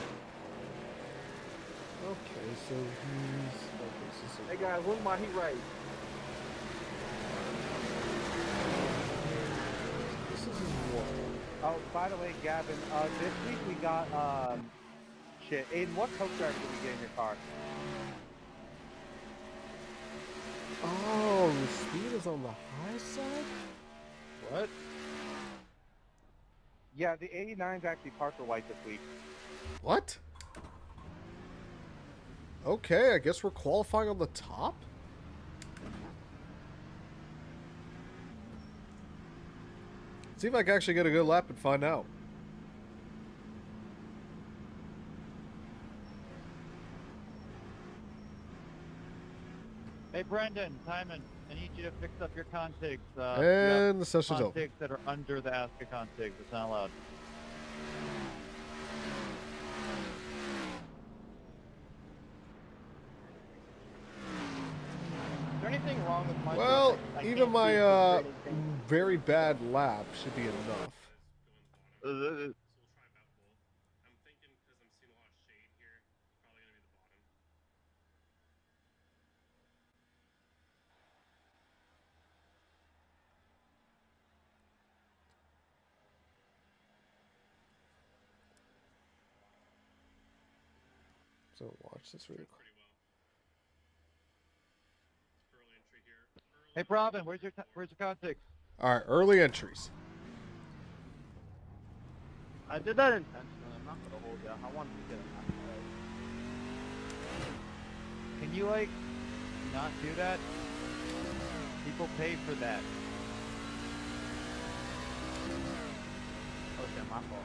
so he's... Okay, Hey guys, when's my heat race? this is what? Oh, by the way, Gavin, this week we got, shit. Aiden, what coach driver did we get in your car? Oh, the speed is on the high side? What? Yeah, the 89's actually Parker White this week. What? Okay, I guess we're qualifying on the top? See if I can actually get a good lap and find out. Hey, Brendan, Timon, I need you to fix up your contigs. And the session's over. Contigs that are under the ASCA contigs. It's not allowed. Is there anything wrong with my Well, I even can't my see if there's anything. very bad lap should be enough. So watch this really quick. Hey, Robin, where's your contigs? All right, early entries. I did that intentionally. I'm not gonna hold you. I wanted to get him out of the way. Can you, like, not do that? People pay for that. Okay, my fault.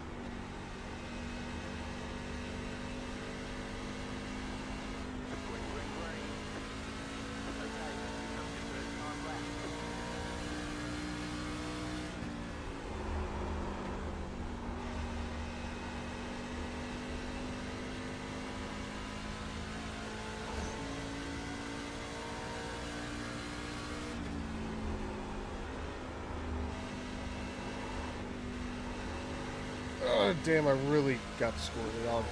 Oh, damn, I really got squirted on.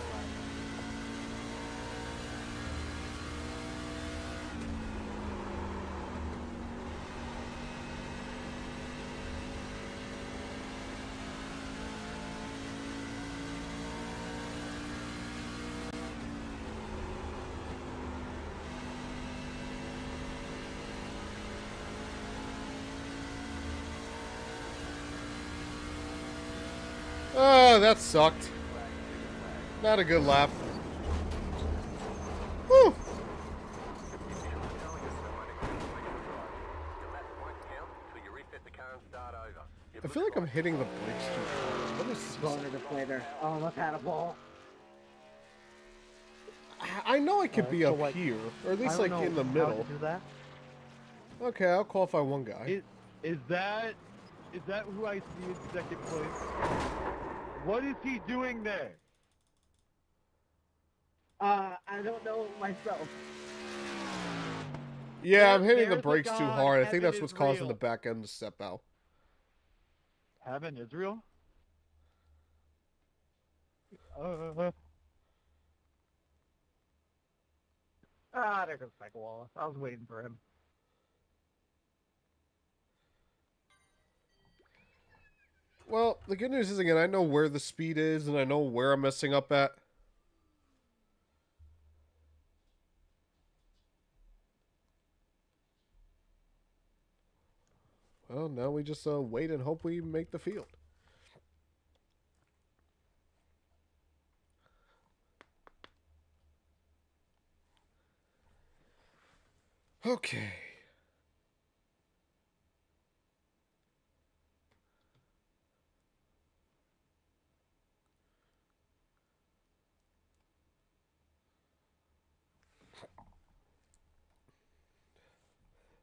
Oh, that sucked. Not a good lap. Whew. I feel like I'm hitting the brakes too hard. Let me see Going to something. the later. Oh, look at a ball. I know I could be so up like, here, or at least I don't like know in the how middle. to do that. Okay, I'll qualify one guy. Is that who I see in second place? What is he doing there? I don't know myself. Yeah, I'm hitting the There's a brakes too God, hard. I think heaven that's what's is causing the real. back end to step out. Heaven, Israel? There goes Michael Wallace. I was waiting for him. Well, the good news is, again, I know where the speed is, and I know where I'm messing up at. Well, now we just wait and hope we make the field. Okay.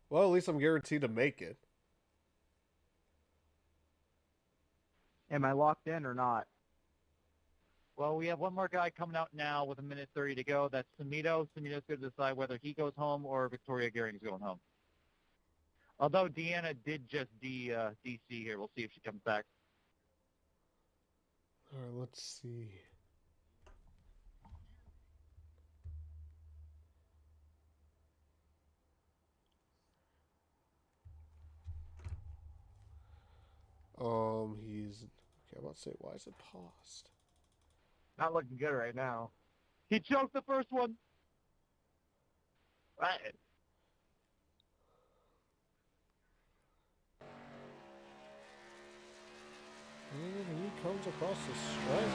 Well, at least I'm guaranteed to make it. Am I locked in or not? Well, we have one more guy coming out now with 1:30 to go. That's Samito. Samito's going to decide whether he goes home or Victoria Gering's going home. Although Deanna did just DC here. We'll see if she comes back. All right, let's see. He's... Okay, I'm about to say, why is it paused? Not looking good right now. He choked the first one. Right. And he comes across the stripe.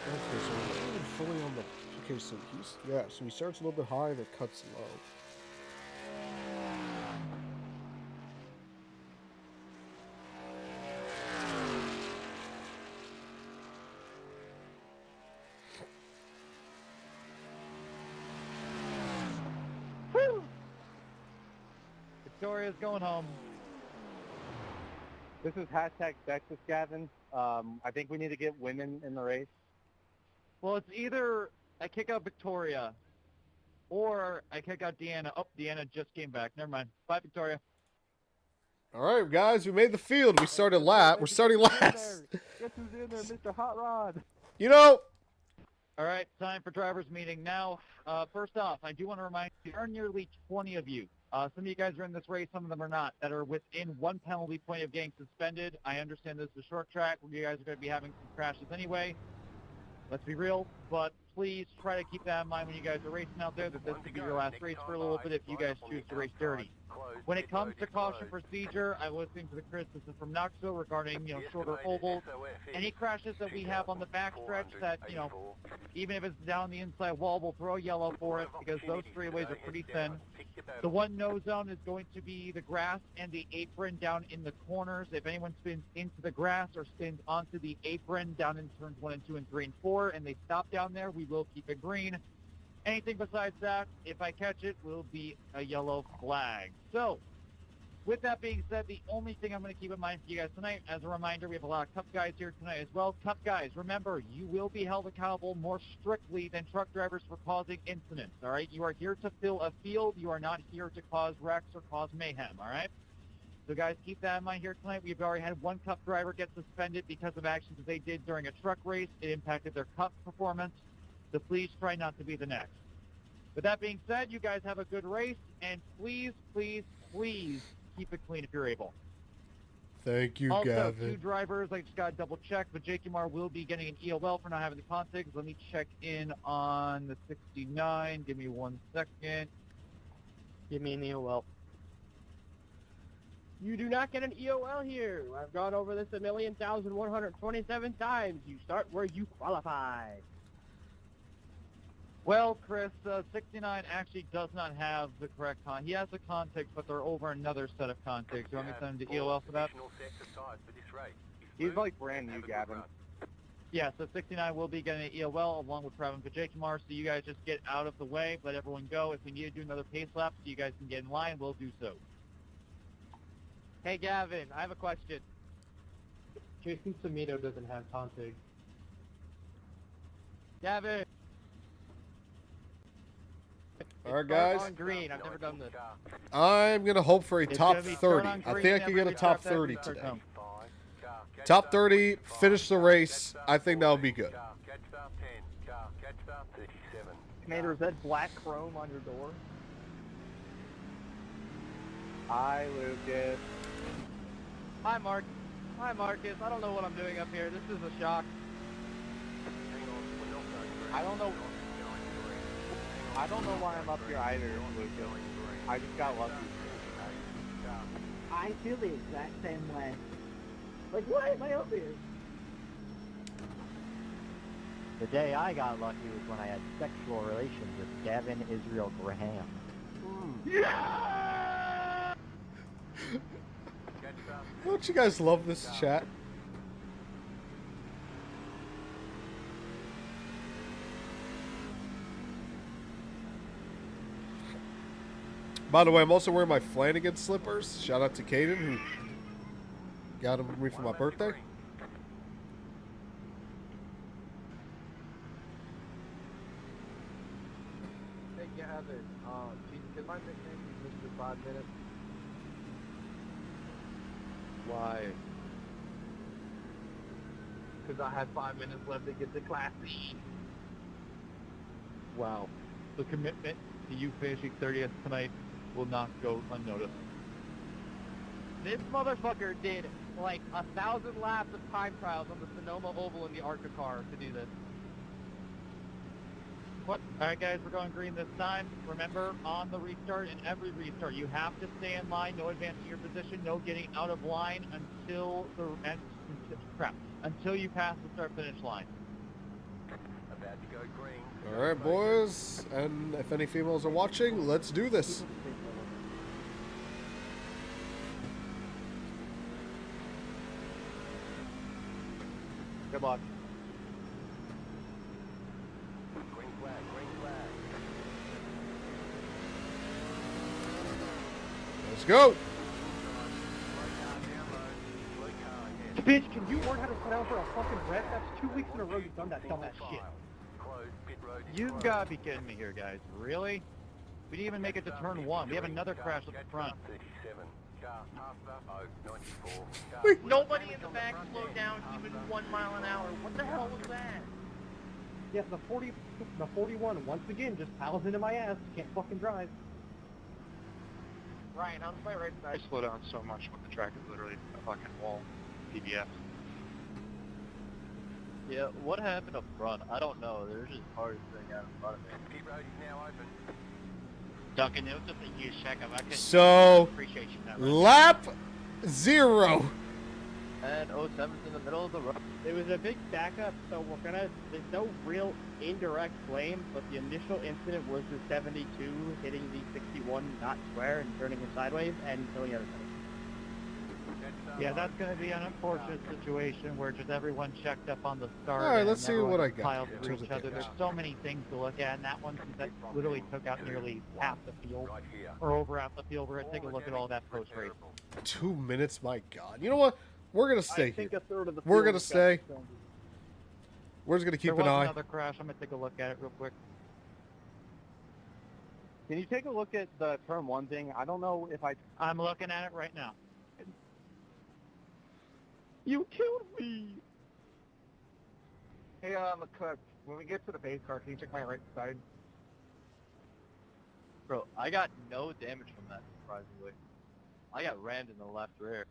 Okay, so he's not even fully on the... Okay, so he's... Yeah, so he starts a little bit high, then cuts low. Victoria's going home. This is hashtag Texas, Gavin. I think we need to get women in the race. Well, it's either I kick out Victoria or I kick out Deanna. Oh, Deanna just came back. Never mind. Bye, Victoria. All right, guys, we made the field. We started last. We're starting last. Guess who's in there, Mr. Hot Rod? You know... All right, time for driver's meeting. Now, first off, I do want to remind you, there are nearly 20 of you. Some of you guys are in this race, some of them are not, that are within one penalty point of getting suspended. I understand this is a short track where you guys are going to be having some crashes anyway. Let's be real, but please try to keep that in mind when you guys are racing out there, that this could be your last race for a little bit if you guys choose to race dirty. When it comes to caution procedure, I was listening to the criticism from Knoxville regarding, shorter ovals. Any crashes that we have on the backstretch that, even if it's down the inside wall, we'll throw yellow for it because those straightaways are pretty thin. The one no zone is going to be the grass and the apron down in the corners. If anyone spins into the grass or spins onto the apron down in turns 1 and 2 and 3 and 4 and they stop down there, we will keep it green. Anything besides that, if I catch it, will be a yellow flag. So, with that being said, the only thing I'm going to keep in mind for you guys tonight, as a reminder, we have a lot of Cup guys here tonight as well. Cup guys, remember, you will be held accountable more strictly than truck drivers for causing incidents, all right? You are here to fill a field. You are not here to cause wrecks or cause mayhem, all right? So guys, keep that in mind here tonight. We've already had one Cup driver get suspended because of actions that they did during a truck race. It impacted their Cup performance. So please try not to be the next. With that being said, you guys have a good race, and please, please, please keep it clean if you're able. Thank you, Also, Gavin. 2 drivers, I just got to double check, but JQMR will be getting an EOL for not having the contigs. Let me check in on the 69. Give me 1 second. Give me an EOL. You do not get an EOL here. I've gone over this 1,127 times. You start where you qualify. Well, Chris, 69 actually does not have the correct con. He has the contigs, but they're over another set of contigs. You want me to send him to EOL for that? He's like brand new, Gavin. Yeah, so 69 will be getting an EOL along with Pravin Vijaykumar, so you guys just get out of the way, let everyone go. If we need to do another pace lap so you guys can get in line, we'll do so. Hey, Gavin, I have a question. Jason Samito doesn't have Contig. Gavin. All right, Start guys. on green. I've never done this. I'm going to hope for a It's top gonna be start 30. on I green think I can get a every top lap that 30 we start today. home. Top 30, finish the race. I think that'll be good. Commander, is that black chrome on your door? Hi, Lucas. Hi, Mark. Hi, Marcus. I don't know what I'm doing up here. This is a shock. I don't know why I'm up here either, Lucas. I just got lucky. I feel the exact same way. Like, why am I up here? The day I got lucky was when I had sexual relations with Gavin Israel Graham. Don't you guys love this chat? By the way, I'm also wearing my Flanagan slippers. Shout out to Caden, who got them for me for my birthday. Hey Gavin, can my nickname be Mr. 5 Minutes? Why? Because I had 5 minutes left to get to Class C. Wow. The commitment to you finishing 30th tonight will not go unnoticed. This motherfucker did like 1,000 laps of time trials on the Sonoma Oval in the ARCA car to do this. What? All right, guys, we're going green this time. Remember, on the restart and every restart, you have to stay in line, no advancing your position, no getting out of line until until you pass the start-finish line. About to go green. All right, boys, and if any females are watching, let's do this. Good luck. Green flag, green flag. Let's go. Bitch, can you learn how to sit down for a fucking rest? That's 2 weeks in a row you've done that dumbass shit. Closed, pit road is You've closed. got to be kidding me here, guys. Really? We didn't even make it to turn 1. We have another crash at the front. 37. Car passed up. Oh, 94. Car Wait. Nobody in the back slowed down even 1 mile an hour. What the hell was that? Yeah, the 41, once again, just piles into my ass. Can't fucking drive. Ryan, how's my right I side? slow down so much when the track is literally a fucking wall. PBS. Yeah, what happened up front? I don't know. There's just cars sitting out in front of me. Pit road is now open. Duncan, it was something you check up. I could So, appreciate you that. lap 0. And 07's in the middle of the road. It was a big backup, so there's no real indirect blame, but the initial incident was the 72 hitting the 61 not square and turning it sideways and killing everybody. Yeah, that's going to be an unfortunate situation where just everyone checked up on the start. All right, and let's see everyone what I just got piled in through terms each of other. damage. There's so many things to look at, and that one that literally took out nearly half the field, Right here. or over half the field. We're going to take a look at all that post-race. 2 minutes, my God. You know what? We're going to stay I think here. a third of the We're field gonna got stay. suspended. We're just going to keep There an was eye. another crash. I'm going to take a look at it real quick. Can you take a look at the turn 1 thing? I don't know if I'm looking at it right now. You killed me! Hey, McCook, when we get to the base car, can you check my right side? Bro, I got no damage from that, surprisingly. I got rammed in the left rear.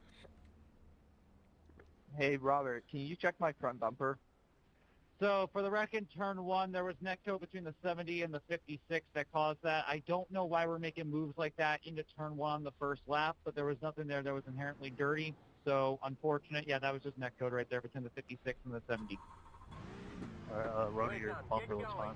Hey, Robert, can you check my front bumper? So for the wreck in turn 1, there was neck toe between the 70 and the 56 that caused that. I don't know why we're making moves like that into turn 1 on the first lap, but there was nothing there that was inherently dirty. So unfortunate. Yeah, that was just neck code right there between the 56 and the 70. Rody, your bumper looks fine.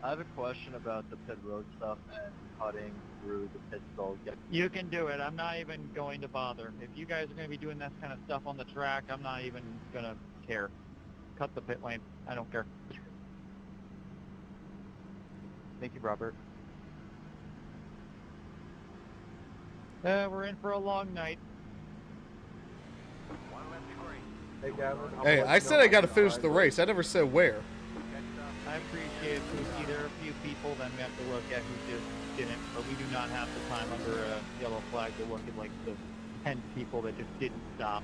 I have a question about the pit road stuff and cutting through the pit stalls. You can do it. I'm not even going to bother. If you guys are going to be doing that kind of stuff on the track, I'm not even going to care. Cut the pit lane. I don't care. Thank you, Robert. We're in for a long night. Hey, Gavin. Hey, I said I got to finish the race. I never said where. I appreciate Pookie. There are a few people that we have to look at who just didn't, but we do not have the time under a yellow flag to look at like the 10 people that just didn't stop.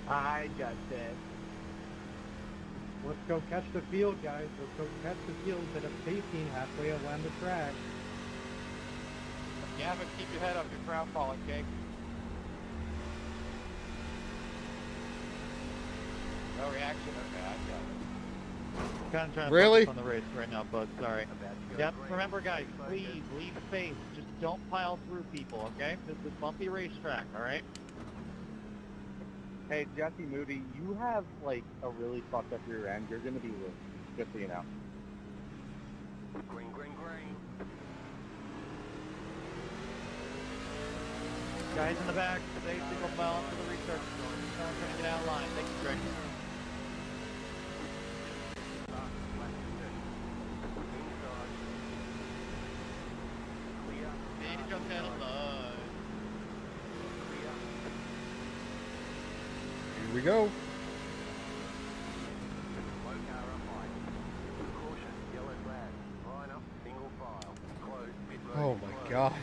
I got that. Let's go catch the field, guys. Let's go catch the field instead of pacing halfway around the track. Yeah, but keep your head up. Your crowd falling, Jake. No reaction? Okay, I got it. Kind of trying to Really? focus on the race right now, but sorry. Yep, remember guys, please leave space. Just don't pile through people, okay? This is a bumpy racetrack, alright? Hey, Jesse Moody, you have, like, a really fucked up rear end. You're gonna be ruined, just so you know. Green, green, green. Guys in the back, stay single file for the restart. Trying to get out of line. Thank you, Greg. Baby jumped out of line. Here we go. Low car up high. Caution, yellow flag. Line up, single file. Close, pit road. Oh my god.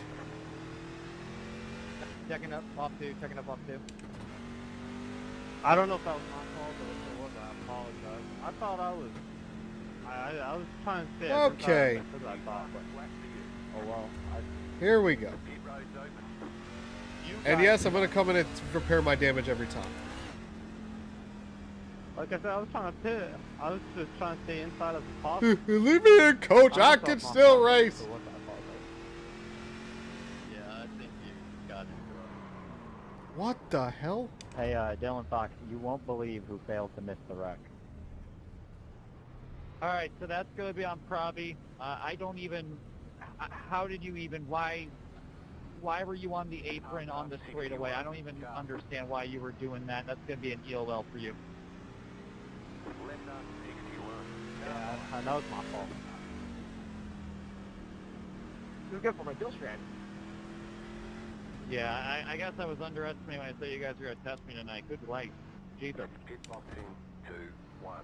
Checking up, off two, checking up, off two. I don't know if that was my fault, but if it was, I apologize. I thought I was... I was trying to say... Okay. That's what I thought, but... Oh well. Here we go. Pit road's open. And yes, I'm going to come in and repair my damage every time. Like I said, I was trying to pit. I was just trying to stay inside as possible. Leave me in, coach. I can still race. Yeah, I think you got it. What the hell? Hey, Dylan Fox, you won't believe who failed to miss the wreck. Alright, so that's going to be on Proby. I don't even... How did you even... Why were you on the apron on the straightaway? I don't even understand why you were doing that. That's going to be an EOL for you. Left up, 61. Yeah, that was my fault. It was good for my kill strand. Yeah, I guess I was underestimating when I said you guys were going to test me tonight. Good light. Jesus. Pit box in, 2, 1.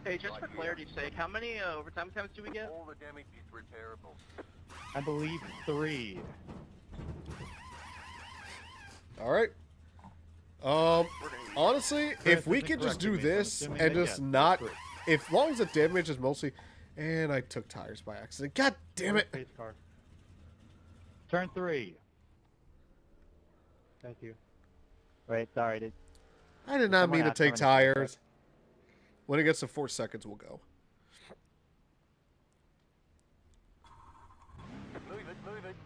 Hey, just for clarity's sake, how many overtime attempts do we get? All the damage is repairable. I believe 3. All right. Honestly, if we could just do this and just not, if long as the damage is mostly, and I took tires by accident. God damn it! Pace car. Turn 3. Thank you. Wait, sorry. I did not someone mean to ask take how many tires. When it gets to 4 seconds, we'll go. Move it, move it.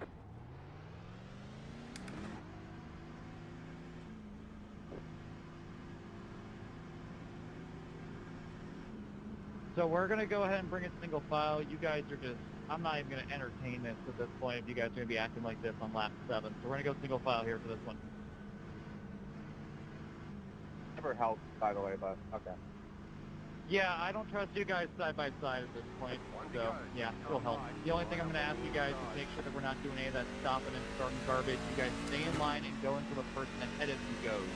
So we're going to go ahead and bring it single file. You guys are just... I'm not even going to entertain this at this point if you guys are going to be acting like this on lap 7. So we're going to go single file here for this one. Never helped, by the way, but okay. Yeah, I don't trust you guys side by side at this point, so yeah, it'll help. The only thing I'm going to ask you guys is make sure that we're not doing any of that stopping and starting garbage. You guys stay in line and go into the person ahead of you goes.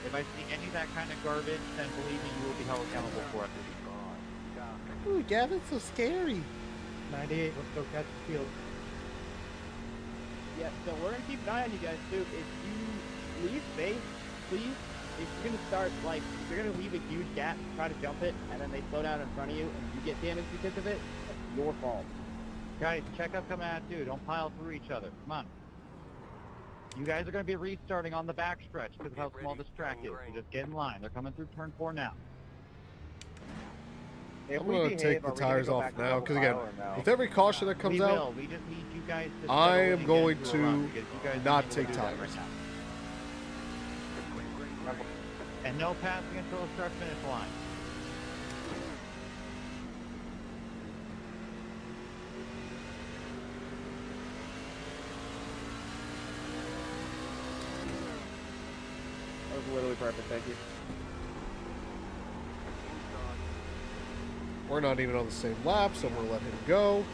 If I see any of that kind of garbage, then believe me, you will be held accountable for it. Ooh, Gavin's so scary. 98, let's go catch the field. Yeah, so we're gonna keep an eye on you guys too. If you leave space, please. If you're gonna start, like, if you're gonna leave a huge gap, try to jump it, and then they slow down in front of you, and you get damaged because of it, that's your fault. Guys, check up coming at you. Don't pile through each other. Come on. You guys are going to be restarting on the backstretch because of how small this track is. So just get in line. They're coming through turn 4 now. I'm going to take the tires off now because, again, with every caution that comes out, We just need you guys to I settle in am and going get into a run to because you guys not need take do that tires. right now. And no passing until the start-finish line. That was literally perfect, thank you. we're not even on the same lap, so I'm going to let him go.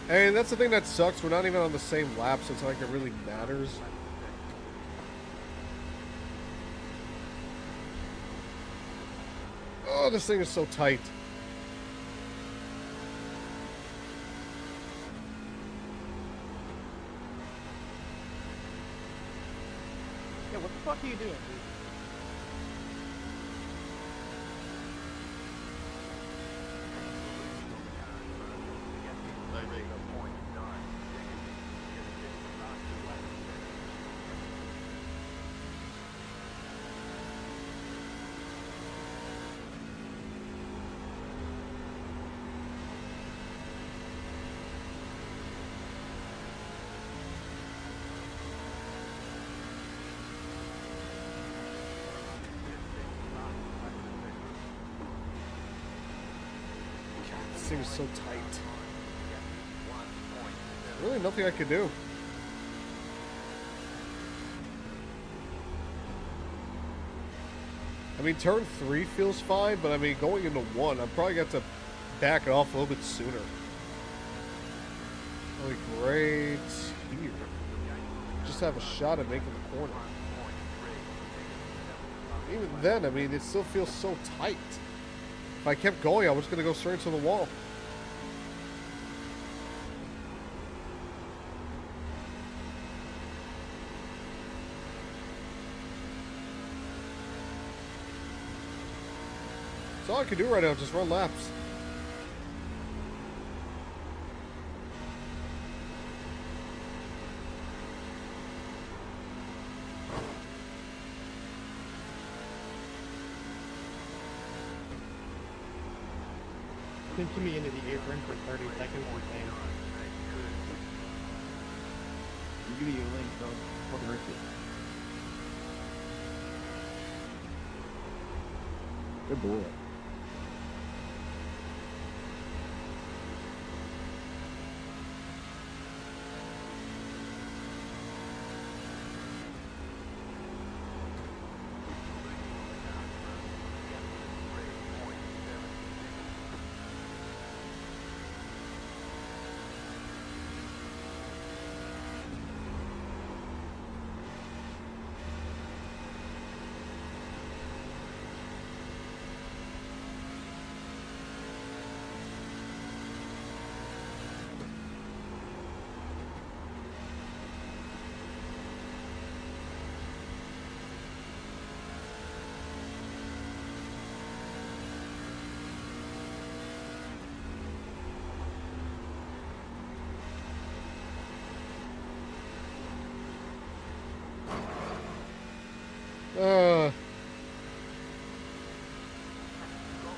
And that's the thing that sucks. We're not even on the same lap, so it's not like it really matters. Oh, this thing is so tight. Yeah, what the fuck are you doing, dude? This thing is so tight. Really nothing I could do. I mean, turn 3 feels fine, but I mean, going into 1, I'm probably going to have to back it off a little bit sooner. Like, right here. Just have a shot at making the corner. Even then, I mean, it still feels so tight. If I kept going, I was going to go straight into the wall. That's all I can do right now, just run laps. Pinch me into the apron for 30 seconds and saying, You give me your link, so fucking risk it. Good boy.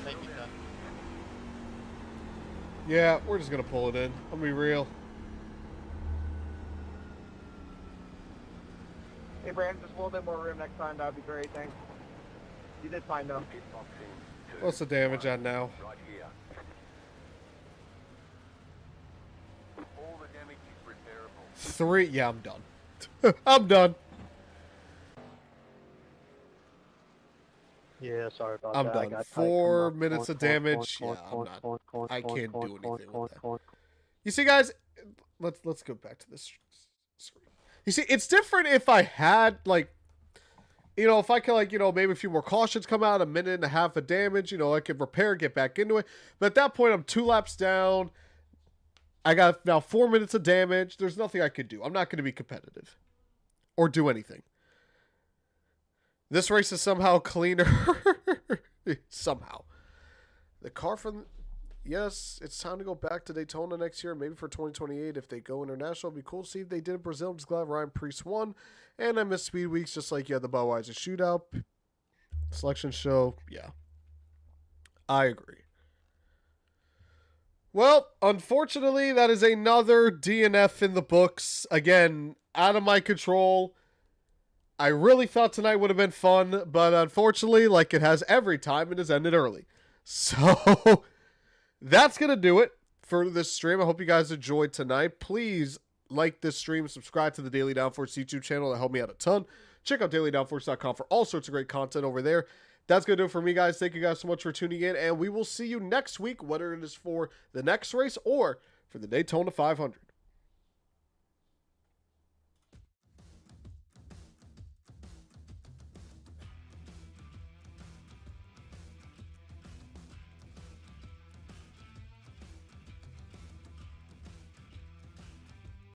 Thank you, son. Yeah, we're just going to pull it in. I'll be real. Hey, Brandon, just a little bit more room next time. That would be great. Thanks. You did fine, though. What's the damage on now? Right here. All the damage is repairable. 3. Yeah, I'm done. I'm done. yeah, sorry about I'm that. I done. got 4 minutes of damage. Yeah, I'm not. I can't do anything with that. You see, guys, let's go back to this screen. You see, it's different if I had, like, you know, if I could, like, you know, maybe a few more cautions come out, a minute and a half of damage, you know, I could repair, get back into it. But at that point, I'm 2 laps down. I got now 4 minutes of damage. There's nothing I could do. I'm not going to be competitive or do anything. This race is somehow cleaner. Somehow. The car from... Yes, it's time to go back to Daytona next year, maybe for 2028. If they go international, it'd be cool to see if they did in Brazil. I'm just glad Ryan Preece won. And I missed Speed Weeks, just like you had the Budweiser Shootout. Selection show, yeah. I agree. Well, unfortunately, that is another DNF in the books. Again, out of my control. I really thought tonight would have been fun, but unfortunately, like it has every time, it has ended early. So... that's going to do it for this stream. I hope you guys enjoyed tonight. Please like this stream. Subscribe to the Daily Downforce YouTube channel. That helped me out a ton. Check out dailydownforce.com for all sorts of great content over there. That's going to do it for me, guys. Thank you guys so much for tuning in. And we will see you next week, whether it is for the next race or for the Daytona 500.